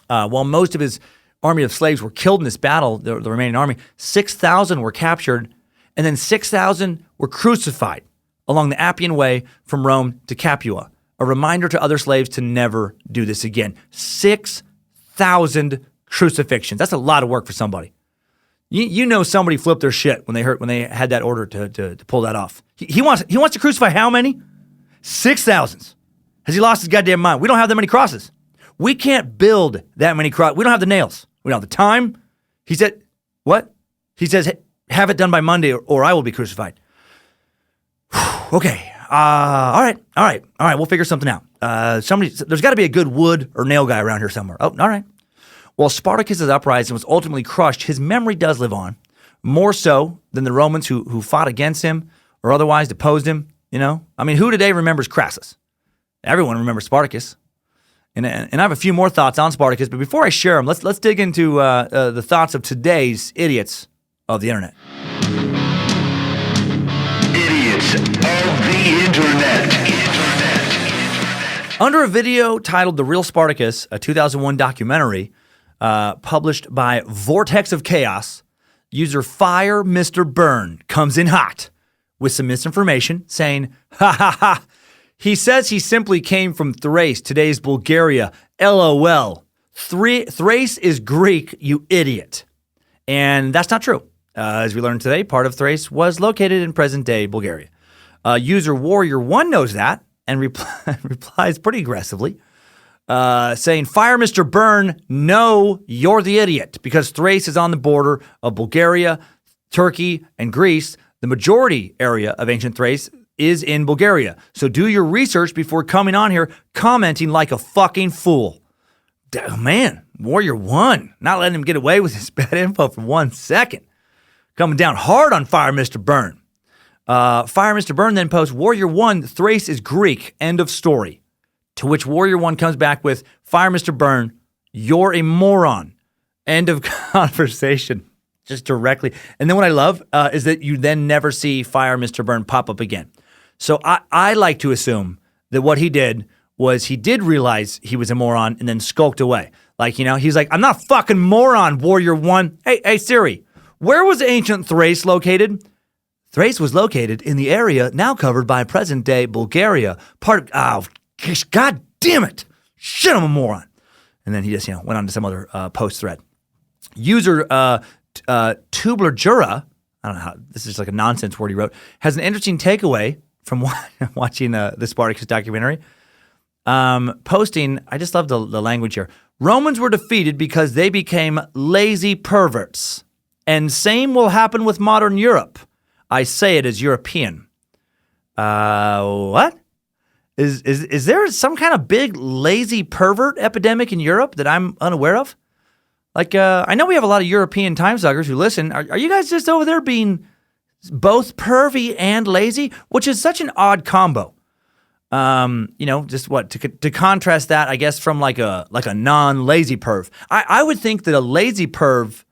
While most of his army of slaves were killed in this battle, the remaining army, 6,000 were captured, and then 6,000 were crucified along the Appian Way from Rome to Capua. A reminder to other slaves to never do this again. 6,000 crucifixions. That's a lot of work for somebody. Somebody flipped their shit when they had that order to pull that off. He wants to crucify how many? 6,000. Has he lost his goddamn mind? We don't have that many crosses. We can't build that many crosses. We don't have the nails. We don't have the time. He said, what? He says, hey, have it done by Monday or I will be crucified. Okay. All right. We'll figure something out. There's got to be a good wood or nail guy around here somewhere. Oh, all right. While Spartacus's uprising was ultimately crushed, his memory does live on, more so than the Romans who fought against him or otherwise deposed him. Who today remembers Crassus? Everyone remembers Spartacus. And I have a few more thoughts on Spartacus, but before I share them, let's dig into the thoughts of today's idiots of the internet. Idiots of the internet. Under a video titled The Real Spartacus, a 2001 documentary published by Vortex of Chaos, user Fire Mr. Burn comes in hot with some misinformation saying, ha ha ha, he says he simply came from Thrace, today's Bulgaria, LOL. Thrace is Greek, you idiot. And that's not true. As we learned today, part of Thrace was located in present-day Bulgaria. User Warrior1 knows that and replies pretty aggressively, saying, Fire Mr. Burn, no, you're the idiot, because Thrace is on the border of Bulgaria, Turkey, and Greece. The majority area of ancient Thrace is in Bulgaria. So do your research before coming on here commenting like a fucking fool. Man, Warrior1, not letting him get away with his bad info for 1 second. Coming down hard on Fire Mr. Burn. Fire Mr. Burn then posts, Warrior1, Thrace is Greek, end of story. To which Warrior1 comes back with, Fire Mr. Burn, you're a moron. End of conversation. Just directly. And then what I love is that you then never see Fire Mr. Burn pop up again. So I like to assume that what he did was he did realize he was a moron and then skulked away. He's like, I'm not a fucking moron, Warrior1. Hey, Siri, where was ancient Thrace located? Thrace was located in the area now covered by present-day Bulgaria. God damn it. Shit, I'm a moron. And then he just, went on to some other post thread. User Tubler Jura, I don't know how, this is like a nonsense word he wrote, has an interesting takeaway from watching the Spartacus documentary. Posting, I just love the language here. Romans were defeated because they became lazy perverts. And same will happen with modern Europe. I say it as European. What? Is there some kind of big lazy pervert epidemic in Europe that I'm unaware of? I know we have a lot of European timesuckers who listen. Are you guys just over there being both pervy and lazy? Which is such an odd combo. Just what to contrast that, I guess, from like a non-lazy perv. I would think that a lazy perv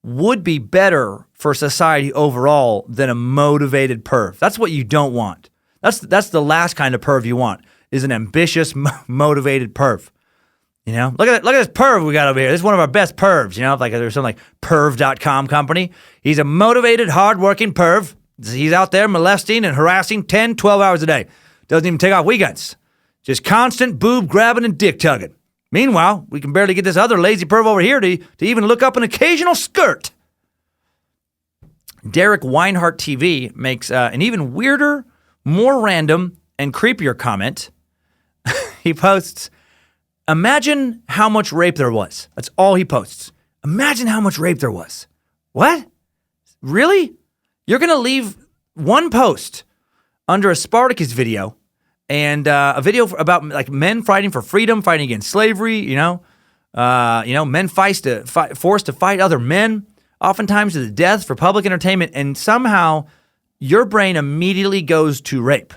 would be better for society overall than a motivated perv. That's what you don't want. That's the last kind of perv you want, is an ambitious, motivated perv. Look at this perv we got over here. This is one of our best pervs, like there's some like perv.com company. He's a motivated, hardworking perv. He's out there molesting and harassing 10, 12 hours a day. Doesn't even take off weekends. Just constant boob grabbing and dick tugging. Meanwhile, we can barely get this other lazy perv over here to even look up an occasional skirt. Derek Weinhardt TV makes an even weirder, more random, and creepier comment. He posts, imagine how much rape there was. That's all he posts. Imagine how much rape there was. What? Really? You're going to leave one post under a Spartacus video and a video about like men fighting for freedom, fighting against slavery, men forced to fight other men, oftentimes to the death for public entertainment, and somehow your brain immediately goes to rape.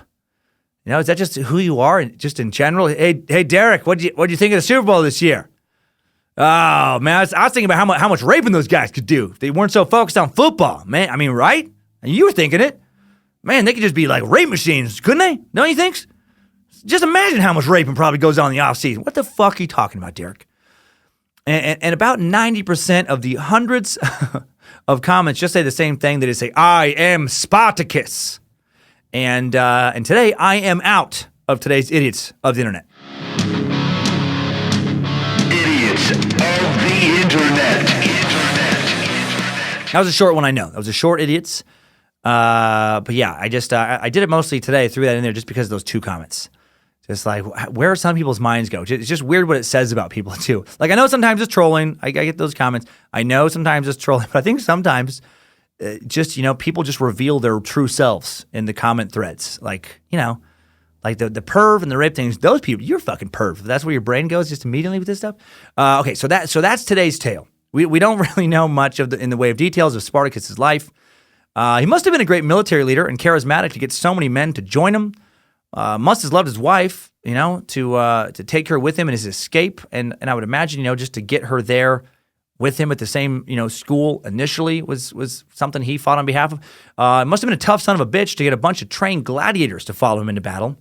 Is that just who you are, just in general? Hey, Derek, what'd you think of the Super Bowl this year? Oh man, I was thinking about how much raping those guys could do if they weren't so focused on football, man. I mean, right? And you were thinking it, man. They could just be like rape machines, couldn't they? Don't you think? Just imagine how much raping probably goes on in the off season. What the fuck are you talking about, Derek? And about 90% of the hundreds of comments just say the same thing. They just say, "I am Spartacus." And today, I am out of today's idiots of the internet. Idiots of the internet. That was a short one, I know. That was a short idiots. But yeah, I just I did it mostly today. I threw that in there just because of those two comments. Just like, where some people's minds go. It's just weird what it says about people, too. Like, I know sometimes it's trolling. I get those comments. I know sometimes it's trolling. But I think sometimes people just reveal their true selves in the comment threads. Like the perv and the rape things, those people, you're fucking perv. If that's where your brain goes just immediately with this stuff. Okay, so that's today's tale. We don't really know much in the way of details of Spartacus' life. He must have been a great military leader and charismatic to get so many men to join him. Must have loved his wife, to take her with him in his escape. And I would imagine, just to get her there with him at the same, school initially was something he fought on behalf of. It must have been a tough son of a bitch to get a bunch of trained gladiators to follow him into battle.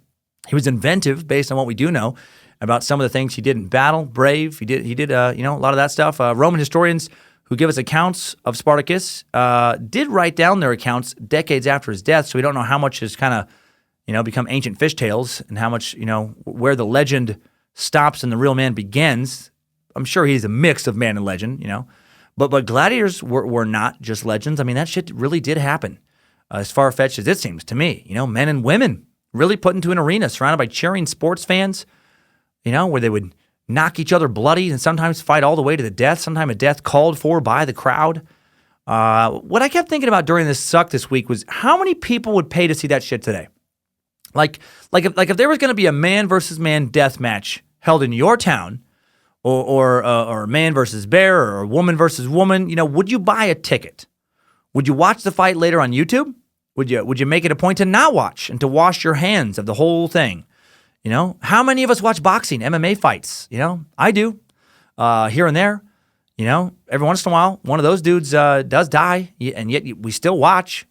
He was inventive based on what we do know about some of the things he did in battle, brave. He did a lot of that stuff. Roman historians who give us accounts of Spartacus did write down their accounts decades after his death, so we don't know how much has kind of, become ancient fish tales and how much, where the legend stops and the real man begins. I'm sure he's a mix of man and legend, But gladiators were not just legends. I mean, that shit really did happen, as far-fetched as it seems to me. Men and women really put into an arena surrounded by cheering sports fans, where they would knock each other bloody and sometimes fight all the way to the death, sometimes a death called for by the crowd. What I kept thinking about during this suck this week was how many people would pay to see that shit today? Like if there was going to be a man versus man death match held in your town, or a man versus bear, or a woman versus woman, would you buy a ticket? Would you watch the fight later on YouTube? Would you make it a point to not watch and to wash your hands of the whole thing? How many of us watch boxing, MMA fights? I do, here and there. Every once in a while, one of those dudes does die, and yet we still watch.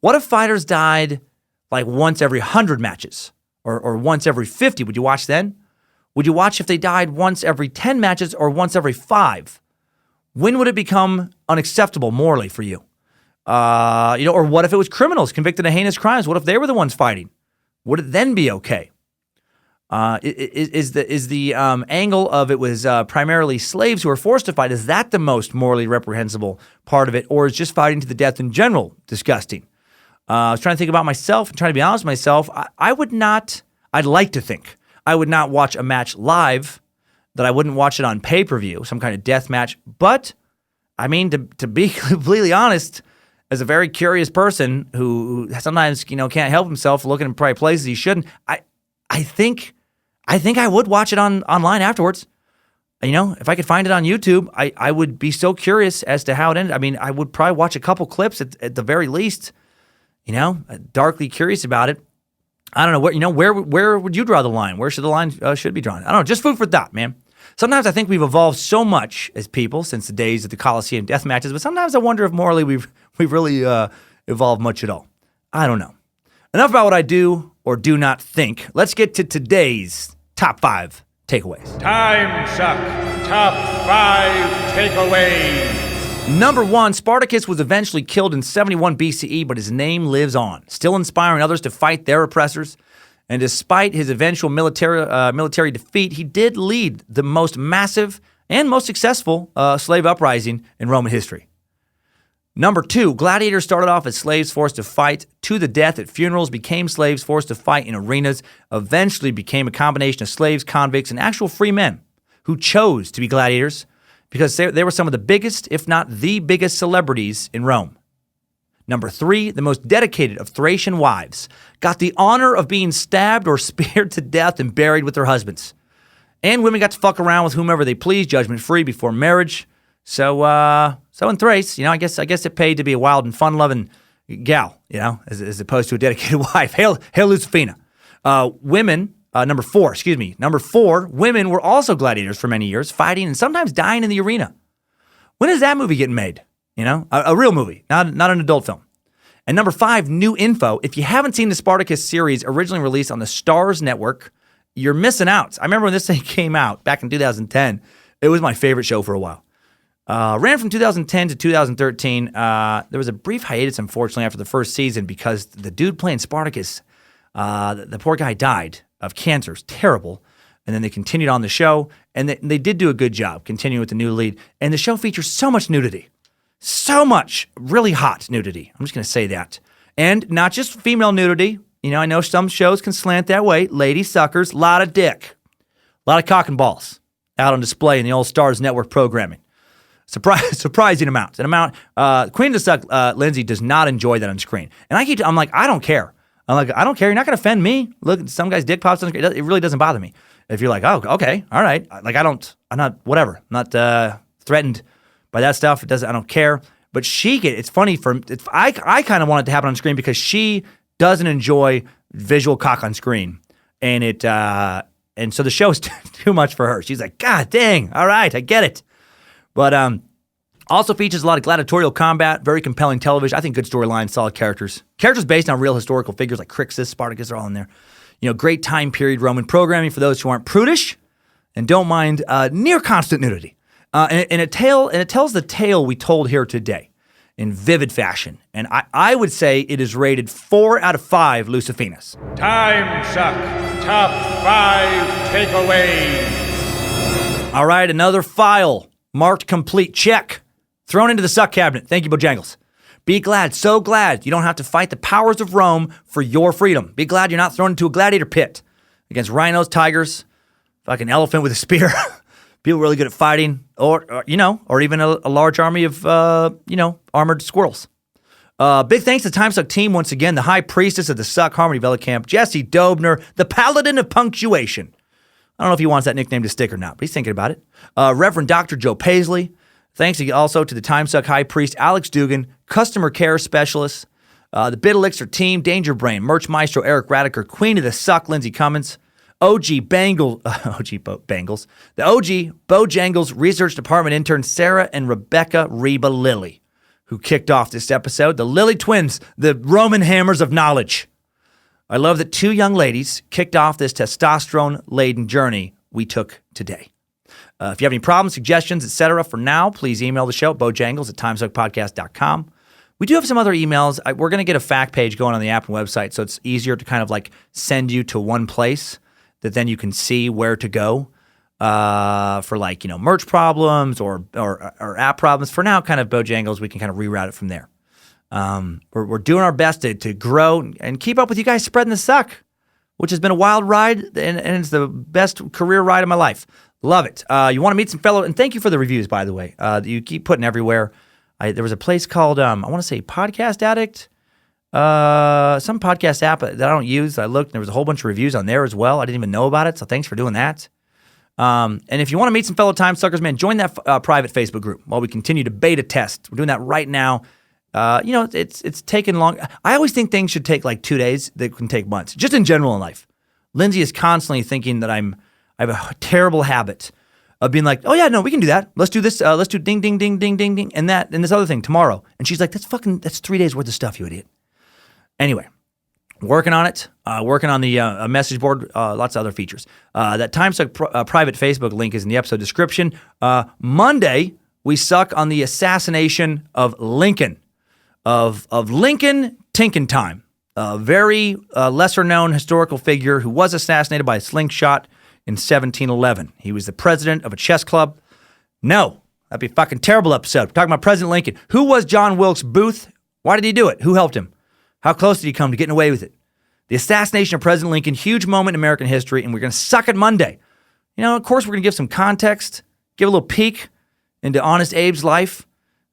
What if fighters died like once every 100 matches or once every 50? Would you watch then? Would you watch if they died once every 10 matches or once every 5? When would it become unacceptable morally for you? Or what if it was criminals convicted of heinous crimes? What if they were the ones fighting? Would it then be okay? Is the angle of it was primarily slaves who were forced to fight, is that the most morally reprehensible part of it, or is just fighting to the death in general disgusting? I was trying to think about myself and trying to be honest with myself. I'd like to think I would not watch a match live, that I wouldn't watch it on pay-per-view, some kind of death match. But, I mean, to be completely honest, as a very curious person who sometimes, can't help himself looking in probably places he shouldn't, I think I would watch it online afterwards. If I could find it on YouTube, I would be so curious as to how it ended. I mean, I would probably watch a couple clips at the very least, darkly curious about it. I don't know, where would you draw the line? Where should the line should be drawn? I don't know, just food for thought, man. Sometimes I think we've evolved so much as people since the days of the Colosseum death matches, but sometimes I wonder if morally we've really evolved much at all. I don't know. Enough about what I do or do not think. Let's get to today's top 5 takeaways. Timesuck Top 5 Takeaways. Number 1, Spartacus was eventually killed in 71 BCE, but his name lives on, still inspiring others to fight their oppressors. And despite his eventual military defeat, he did lead the most massive and most successful slave uprising in Roman history. Number 2, gladiators started off as slaves forced to fight to the death at funerals, became slaves forced to fight in arenas, eventually became a combination of slaves, convicts, and actual free men who chose to be gladiators because they were some of the biggest, if not the biggest, celebrities in Rome. Number 3, the most dedicated of Thracian wives got the honor of being stabbed or speared to death and buried with their husbands. And women got to fuck around with whomever they pleased, judgment-free before marriage. So in Thrace, I guess it paid to be a wild and fun-loving gal, as opposed to a dedicated wife. Hail Lucifina. Number 4, women were also gladiators for many years, fighting and sometimes dying in the arena. When is that movie getting made? A real movie, not an adult film. And number 5, new info. If you haven't seen the Spartacus series originally released on the Starz network, you're missing out. I remember when this thing came out back in 2010. It was my favorite show for a while. Ran from 2010 to 2013. There was a brief hiatus, unfortunately, after the first season because the dude playing Spartacus, the poor guy died of cancer. It was terrible. And then they continued on the show, and they did do a good job continuing with the new lead. And the show features so much nudity. So much really hot nudity. I'm just going to say that. And not just female nudity. I know some shows can slant that way. Lady suckers, a lot of dick. A lot of cock and balls out on display in the old Starz network programming. Surprising amounts. Queen of the Suck, Lindsay, does not enjoy that on screen. And I'm like, I don't care. I don't care. You're not going to offend me. Look, some guy's dick pops on screen. It really doesn't bother me. If you're like, oh, okay, all right. I'm not threatened by that stuff. I don't care. But it's funny I kind of want it to happen on screen because she doesn't enjoy visual cock on screen. And so the show is too much for her. She's like, God dang, all right, I get it. But also features a lot of gladiatorial combat, very compelling television. I think good storyline, solid characters. Characters based on real historical figures like Crixus, Spartacus are all in there. Great time period Roman programming for those who aren't prudish and don't mind near constant nudity. And it tells the tale we told here today in vivid fashion. And I would say it is rated 4 out of 5 Lucifinas. Timesuck Top 5 Takeaways. All right, another file marked complete. Check. Thrown into the suck cabinet. Thank you, Bojangles. Be glad, so glad you don't have to fight the powers of Rome for your freedom. Be glad you're not thrown into a gladiator pit against rhinos, tigers, fucking elephant with a spear. People really good at fighting, or even a large army of, armored squirrels. Big thanks to the Timesuck team once again, the high priestess of the Suck Harmony Vela Camp, Jesse Dobner, the paladin of punctuation. I don't know if he wants that nickname to stick or not, but he's thinking about it. Reverend Dr. Joe Paisley. Thanks also to the Timesuck High Priest, Alex Dugan, customer care specialist, the Bit Elixir team, Danger Brain, Merch Maestro, Eric Radiker, Queen of the Suck, Lindsay Cummins, the OG Bojangles Research Department intern, Sarah and Rebecca Reba Lilly, who kicked off this episode. The Lilly twins, the Roman hammers of knowledge. I love that 2 young ladies kicked off this testosterone-laden journey we took today. If you have any problems, suggestions, etc., for now, please email the show, bojangles@timesuckpodcast.com. We do have some other emails. We're going to get a fact page going on the app and website, so it's easier to kind of like send you to one place that then you can see where to go for merch problems or app problems. For now, kind of Bojangles, we can kind of reroute it from there. We're doing our best to grow and keep up with you guys spreading the suck, which has been a wild ride, and it's the best career ride of my life. Love it. You want to meet some fellow, and thank you for the reviews, by the way. You keep putting everywhere. There was a place called, I want to say Podcast Addict, some podcast app that I don't use. I looked, and there was a whole bunch of reviews on there as well. I didn't even know about it, so thanks for doing that. And if you want to meet some fellow time suckers, man, join that private Facebook group while we continue to beta test. We're doing that right now. It's taken long. I always think things should take like 2 days. They can take months, just in general in life. Lindsay is constantly thinking that I have a terrible habit of being like, oh yeah, no, we can do that. Let's do this. Let's do ding, ding, ding, ding, ding, ding, and this other thing tomorrow. And she's like, that's 3 days worth of stuff, you idiot. Anyway, Working on it. Working on the message board. Lots of other features. That Timesuck private Facebook link is in the episode description. Monday, we suck on the assassination of Lincoln. Of Lincoln Tinkentime. A very lesser-known historical figure who was assassinated by a slingshot in 1711. He was the president of a chess club. No, that'd be a fucking terrible episode. We're talking about President Lincoln. Who was John Wilkes Booth? Why did he do it? Who helped him? How close did he come to getting away with it? The assassination of President Lincoln, huge moment in American history, and we're going to suck it Monday. You know, of course, we're going to give some context, give a little peek into Honest Abe's life,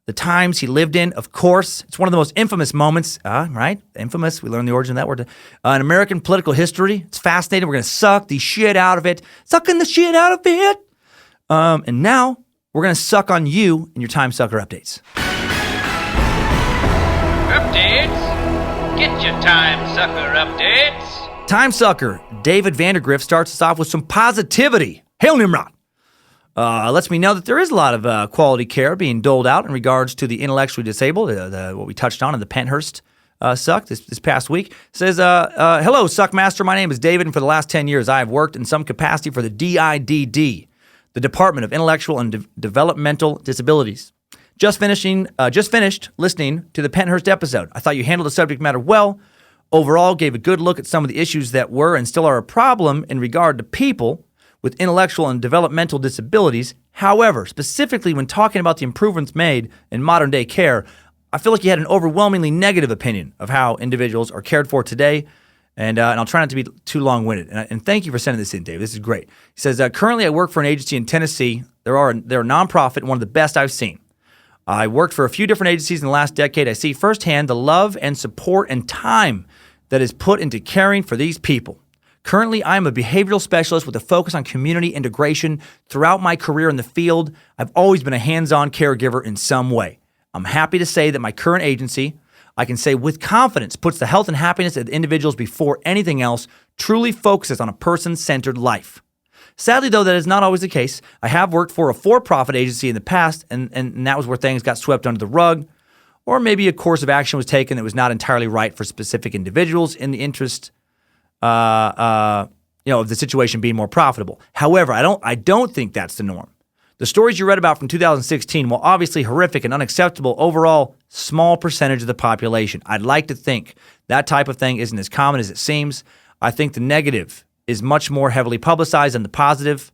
the times he lived in, of course. It's one of the most infamous moments, right? Infamous, we learned the origin of that word, in American political history. It's fascinating. We're going to suck the shit out of it. Sucking the shit out of it. And now, we're going to suck on you in your Timesucker updates. Updates? Get your Timesucker updates. Timesucker David Vandergrift starts us off with some positivity. Hail Nimrod! Lets me know that there is a lot of quality care being doled out in regards to the intellectually disabled, what we touched on in the Penthurst Suck this past week. Says, hello, Suckmaster. My name is David, and for the last 10 years, I have worked in some capacity for the DIDD, the Department of Intellectual and Developmental Disabilities. Just finished listening to the Penthurst episode. I thought you handled the subject matter well. Overall, gave a good look at some of the issues that were and still are a problem in regard to people with intellectual and developmental disabilities. However, specifically when talking about the improvements made in modern day care, I feel like you had an overwhelmingly negative opinion of how individuals are cared for today. And I'll try not to be too long-winded. And thank you for sending this in, Dave. This is great. He says, currently I work for an agency in Tennessee. They're a nonprofit and one of the best I've seen. I worked for a few different agencies in the last decade. I see firsthand the love and support and time that is put into caring for these people. Currently, I am a behavioral specialist with a focus on community integration. Throughout my career in the field, I've always been a hands-on caregiver in some way. I'm happy to say that my current agency, I can say with confidence, puts the health and happiness of individuals before anything else, truly focuses on a person-centered life. Sadly, though, that is not always the case. I have worked for a for-profit agency in the past, and that was where things got swept under the rug, or maybe a course of action was taken that was not entirely right for specific individuals in the interest of the situation being more profitable. However, I don't think that's the norm. The stories you read about from 2016, while obviously horrific and unacceptable, overall, small percentage of the population. I'd like to think that type of thing isn't as common as it seems. I think the negative is much more heavily publicized than the positive.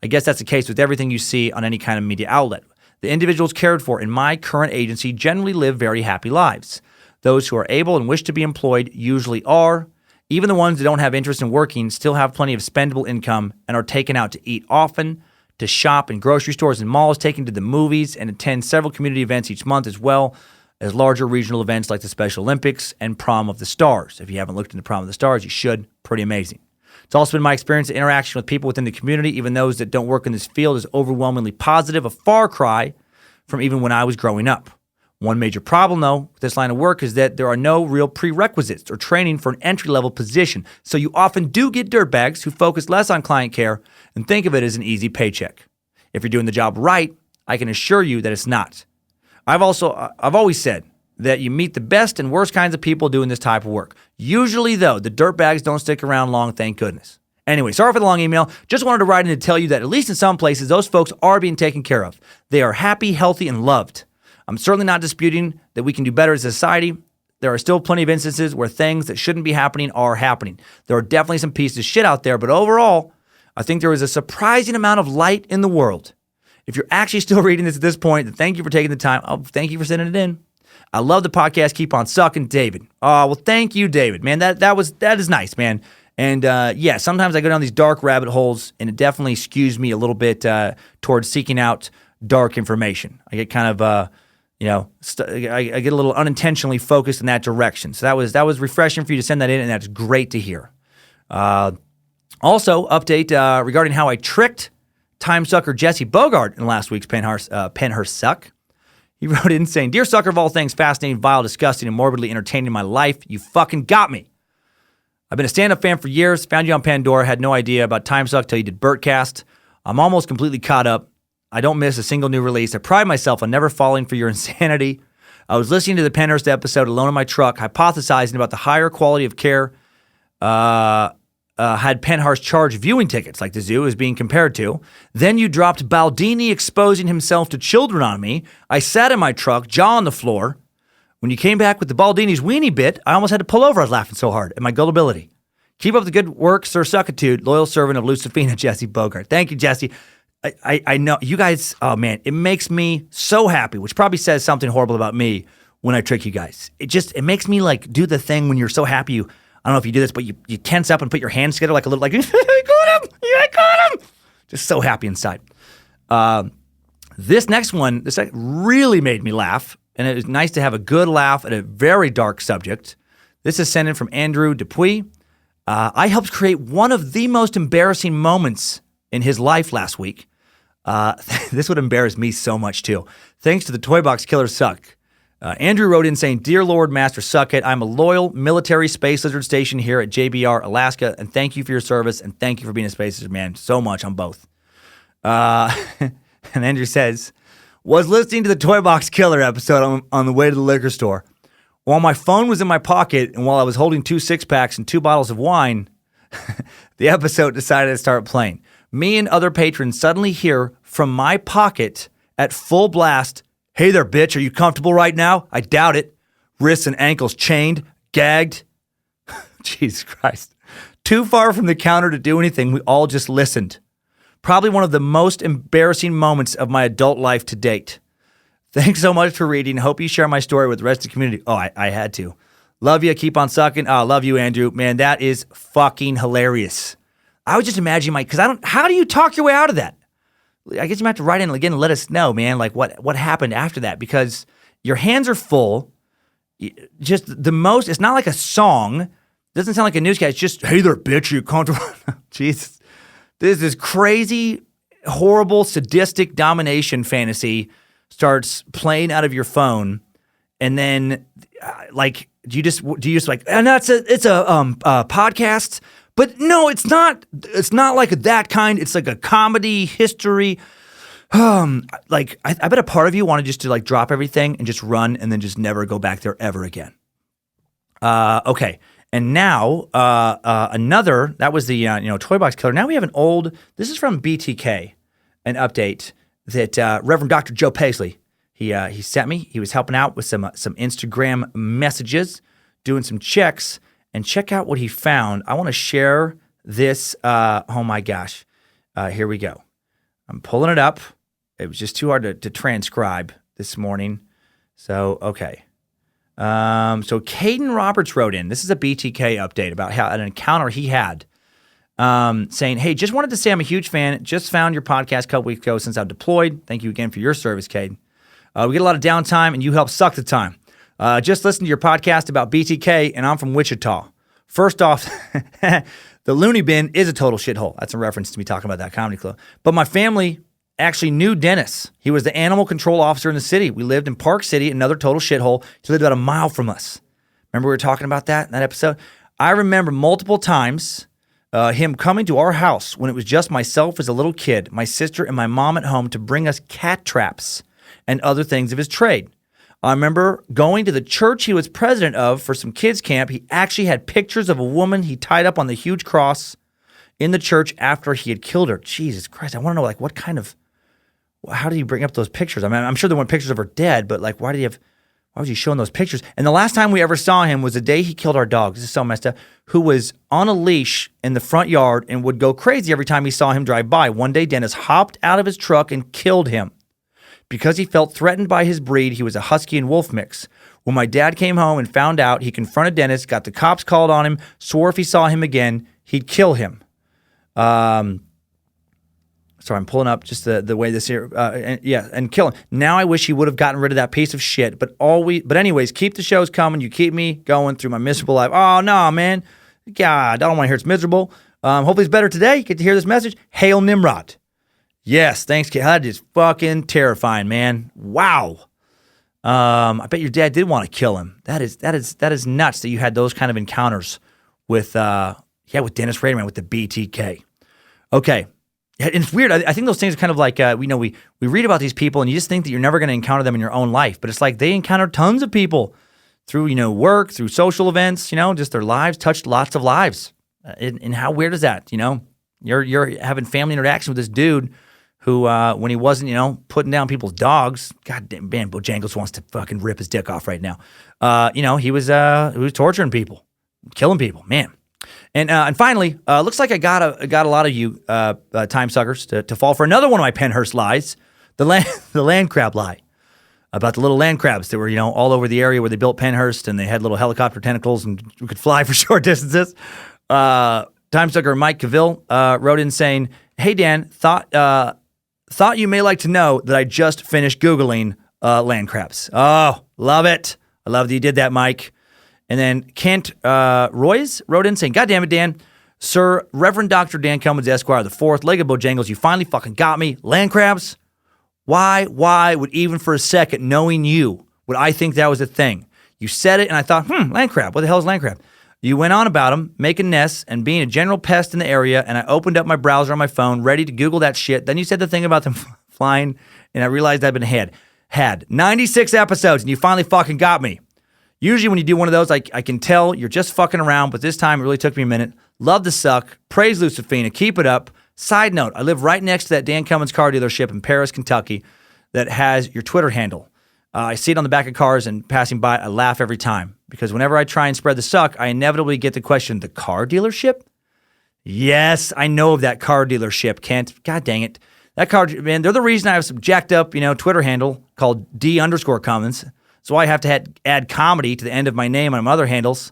I guess that's the case with everything you see on any kind of media outlet. The individuals cared for in my current agency generally live very happy lives. Those who are able and wish to be employed usually are. Even the ones that don't have interest in working still have plenty of spendable income and are taken out to eat often, to shop in grocery stores and malls, taken to the movies, and attend several community events each month, as well as larger regional events like the Special Olympics and Prom of the Stars. If you haven't looked into Prom of the Stars, you should. Pretty amazing. It's also been my experience that interaction with people within the community, even those that don't work in this field, is overwhelmingly positive, a far cry from even when I was growing up. One major problem, though, with this line of work is that there are no real prerequisites or training for an entry-level position, so you often do get dirtbags who focus less on client care and think of it as an easy paycheck. If you're doing the job right, I can assure you that it's not. I've always said that you meet the best and worst kinds of people doing this type of work. Usually, though, the dirtbags don't stick around long, thank goodness. Anyway, sorry for the long email. Just wanted to write in to tell you that at least in some places, those folks are being taken care of. They are happy, healthy, and loved. I'm certainly not disputing that we can do better as a society. There are still plenty of instances where things that shouldn't be happening are happening. There are definitely some pieces of shit out there, but overall, I think there is a surprising amount of light in the world. If you're actually still reading this at this point, then thank you for taking the time. Oh, thank you for sending it in. I love the podcast. Keep on sucking, David. Oh, well, thank you, David. Man, that is nice, man. And yeah, sometimes I go down these dark rabbit holes, and it definitely skews me a little bit towards seeking out dark information. I get kind of I get a little unintentionally focused in that direction. So that was refreshing for you to send that in, and that's great to hear. Also, update regarding how I tricked Timesucker Jesse Bogart in last week's Penthurst Suck. He wrote in saying, "Dear sucker of all things fascinating, vile, disgusting, and morbidly entertaining in my life, you fucking got me. I've been a stand-up fan for years, found you on Pandora, had no idea about Timesuck till you did Bertcast. I'm almost completely caught up. I don't miss a single new release. I pride myself on never falling for your insanity. I was listening to the Penthurst episode alone in my truck, hypothesizing about the higher quality of care had Penhar's charged viewing tickets, like the zoo is being compared to. Then you dropped Baldini exposing himself to children on me. I sat in my truck, jaw on the floor. When you came back with the Baldini's weenie bit, I almost had to pull over. I was laughing so hard at my gullibility. Keep up the good work, Sir Suckitude, loyal servant of Lucifina, Jesse Bogart. Thank you, Jesse. I know you guys, oh man, it makes me so happy, which probably says something horrible about me when I trick you guys. It makes me like do the thing when you're so happy. I don't know if you do this, but you tense up and put your hands together like a little, like, I got him! I got him! Just so happy inside. This next one, this really made me laugh, and it was nice to have a good laugh at a very dark subject. This is sent in from Andrew Dupuis. I helped create one of the most embarrassing moments in his life last week. This would embarrass me so much too. Thanks to the Toy Box Killer Suck. Andrew wrote in saying, Dear Lord Master Suckhead, I'm a loyal military space lizard station here at JBR, Alaska, and thank you for your service, and thank you for being a space lizard man so much on both. And Andrew says, was listening to the Toy Box Killer episode on the way to the liquor store. While my phone was in my pocket and while I was holding 2 six-packs and 2 bottles of wine, the episode decided to start playing. Me and other patrons suddenly hear from my pocket at full blast, hey there, bitch, are you comfortable right now? I doubt it. Wrists and ankles chained, gagged. Jesus Christ. Too far from the counter to do anything, we all just listened. Probably one of the most embarrassing moments of my adult life to date. Thanks so much for reading. Hope you share my story with the rest of the community. Oh, I had to. Love you. Keep on sucking. Love you, Andrew. Man, that is fucking hilarious. I would just imagine how do you talk your way out of that? I guess you might have to write in again and let us know, man, like what happened after that, because your hands are full. Just it's not like a song. It doesn't sound like a newscast. It's just, hey there, bitch, are you comfortable? Jesus. This is crazy, horrible, sadistic domination fantasy starts playing out of your phone, and then do you just like, no, it's a podcast. But no, it's not. It's not like that kind. It's like a comedy history. I bet a part of you wanted just to like drop everything and just run and then just never go back there ever again. Okay, and now another. That was the Toy Box Killer. Now we have an old. This is from BTK, an update that Reverend Dr. Joe Paisley he sent me. He was helping out with some Instagram messages, doing some checks. And check out what he found. I want to share this. Oh my gosh. Here we go. I'm pulling it up. It was just too hard to transcribe this morning. So, okay. So Caden Roberts wrote in. This is a BTK update about an encounter he had. Saying, hey, just wanted to say I'm a huge fan. Just found your podcast a couple weeks ago since I'm deployed. Thank you again for your service, Caden. We get a lot of downtime, and you help suck the time. Just listened to your podcast about BTK, and I'm from Wichita. First off, the loony bin is a total shithole. That's a reference to me talking about that comedy club. But my family actually knew Dennis. He was the animal control officer in the city. We lived in Park City, another total shithole. He lived about a mile from us. Remember we were talking about that in that episode? I remember multiple times him coming to our house when it was just myself as a little kid, my sister, and my mom at home to bring us cat traps and other things of his trade. I remember going to the church he was president of for some kids' camp. He actually had pictures of a woman he tied up on the huge cross in the church after he had killed her. Jesus Christ, I want to know, how did he bring up those pictures? I mean, I'm sure there weren't pictures of her dead, but why was he showing those pictures? And the last time we ever saw him was the day he killed our dog. This is so messed up. Who was on a leash in the front yard and would go crazy every time he saw him drive by. One day, Dennis hopped out of his truck and killed him. Because he felt threatened by his breed, he was a husky and wolf mix. When my dad came home and found out, he confronted Dennis, got the cops called on him, swore if he saw him again, he'd kill him. Sorry, I'm pulling up just the way this here, and kill him. Now I wish he would have gotten rid of that piece of shit. But anyways, keep the shows coming. You keep me going through my miserable life. Oh no, man, God, I don't want to hear it's miserable. Hopefully it's better today. You get to hear this message. Hail Nimrod. Yes, thanks, kid. That is fucking terrifying, man. Wow. I bet your dad did want to kill him. That is nuts that you had those kind of encounters with Dennis Raderman with the BTK. Okay. And it's weird. I think those things are kind of like, we read about these people and you just think that you're never going to encounter them in your own life. But it's like they encounter tons of people through work, through social events, just their lives touched lots of lives. And how weird is that? You're having family interaction with this dude who, when he wasn't, putting down people's dogs, God damn, man, Bojangles wants to fucking rip his dick off right now. He was torturing people, killing people, man. And finally, looks like I got a lot of you time suckers to fall for another one of my Pennhurst lies, the land crab lie. About the little land crabs that were, all over the area where they built Pennhurst, and they had little helicopter tentacles and could fly for short distances. Timesucker Mike Cavill wrote in saying, "Hey Dan, thought you may like to know that I just finished Googling land crabs." Oh, love it. I love that you did that, Mike. And then Kent Royce wrote in saying, "God damn it, Dan. Sir Reverend Dr. Dan Cummins, Esquire, the fourth leg of Bojangles, you finally fucking got me. Land crabs? Why would even for a second, knowing you, would I think that was a thing? You said it, and I thought, land crab. What the hell is land crab? You went on about them, making nests, and being a general pest in the area, and I opened up my browser on my phone, ready to Google that shit. Then you said the thing about them flying, and I realized I'd been had 96 episodes, and you finally fucking got me. Usually when you do one of those, I can tell you're just fucking around, but this time it really took me a minute. Love the suck. Praise Lucifina. Keep it up. Side note, I live right next to that Dan Cummins car dealership in Paris, Kentucky that has your Twitter handle. I see it on the back of cars and passing by. I laugh every time because whenever I try and spread the suck, I inevitably get the question, the car dealership? Yes, I know of that car dealership, Kent. God dang it. That car, man, they're the reason I have some jacked up, Twitter handle called D_Cummins. So I have to add comedy to the end of my name on my other handles.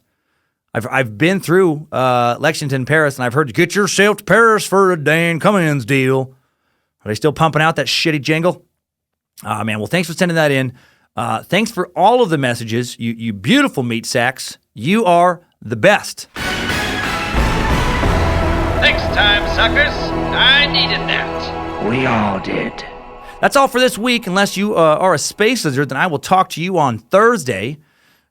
I've been through Lexington, Paris, and I've heard, get yourself to Paris for a Dan Cummins deal. Are they still pumping out that shitty jingle? Man, well, thanks for sending that in. Thanks for all of the messages. You beautiful meat sacks. You are the best. Thanks, time suckers. I needed that. We all did. That's all for this week. Unless you are a space lizard, then I will talk to you on Thursday.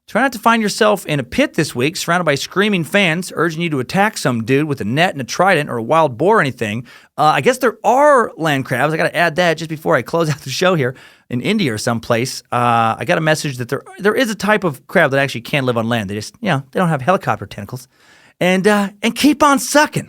Try not to find yourself in a pit this week, surrounded by screaming fans, urging you to attack some dude with a net and a trident or a wild boar or anything. I guess there are land crabs. I got to add that just before I close out the show here in India or someplace. I got a message that there is a type of crab that actually can live on land. They just, they don't have helicopter tentacles. And keep on sucking.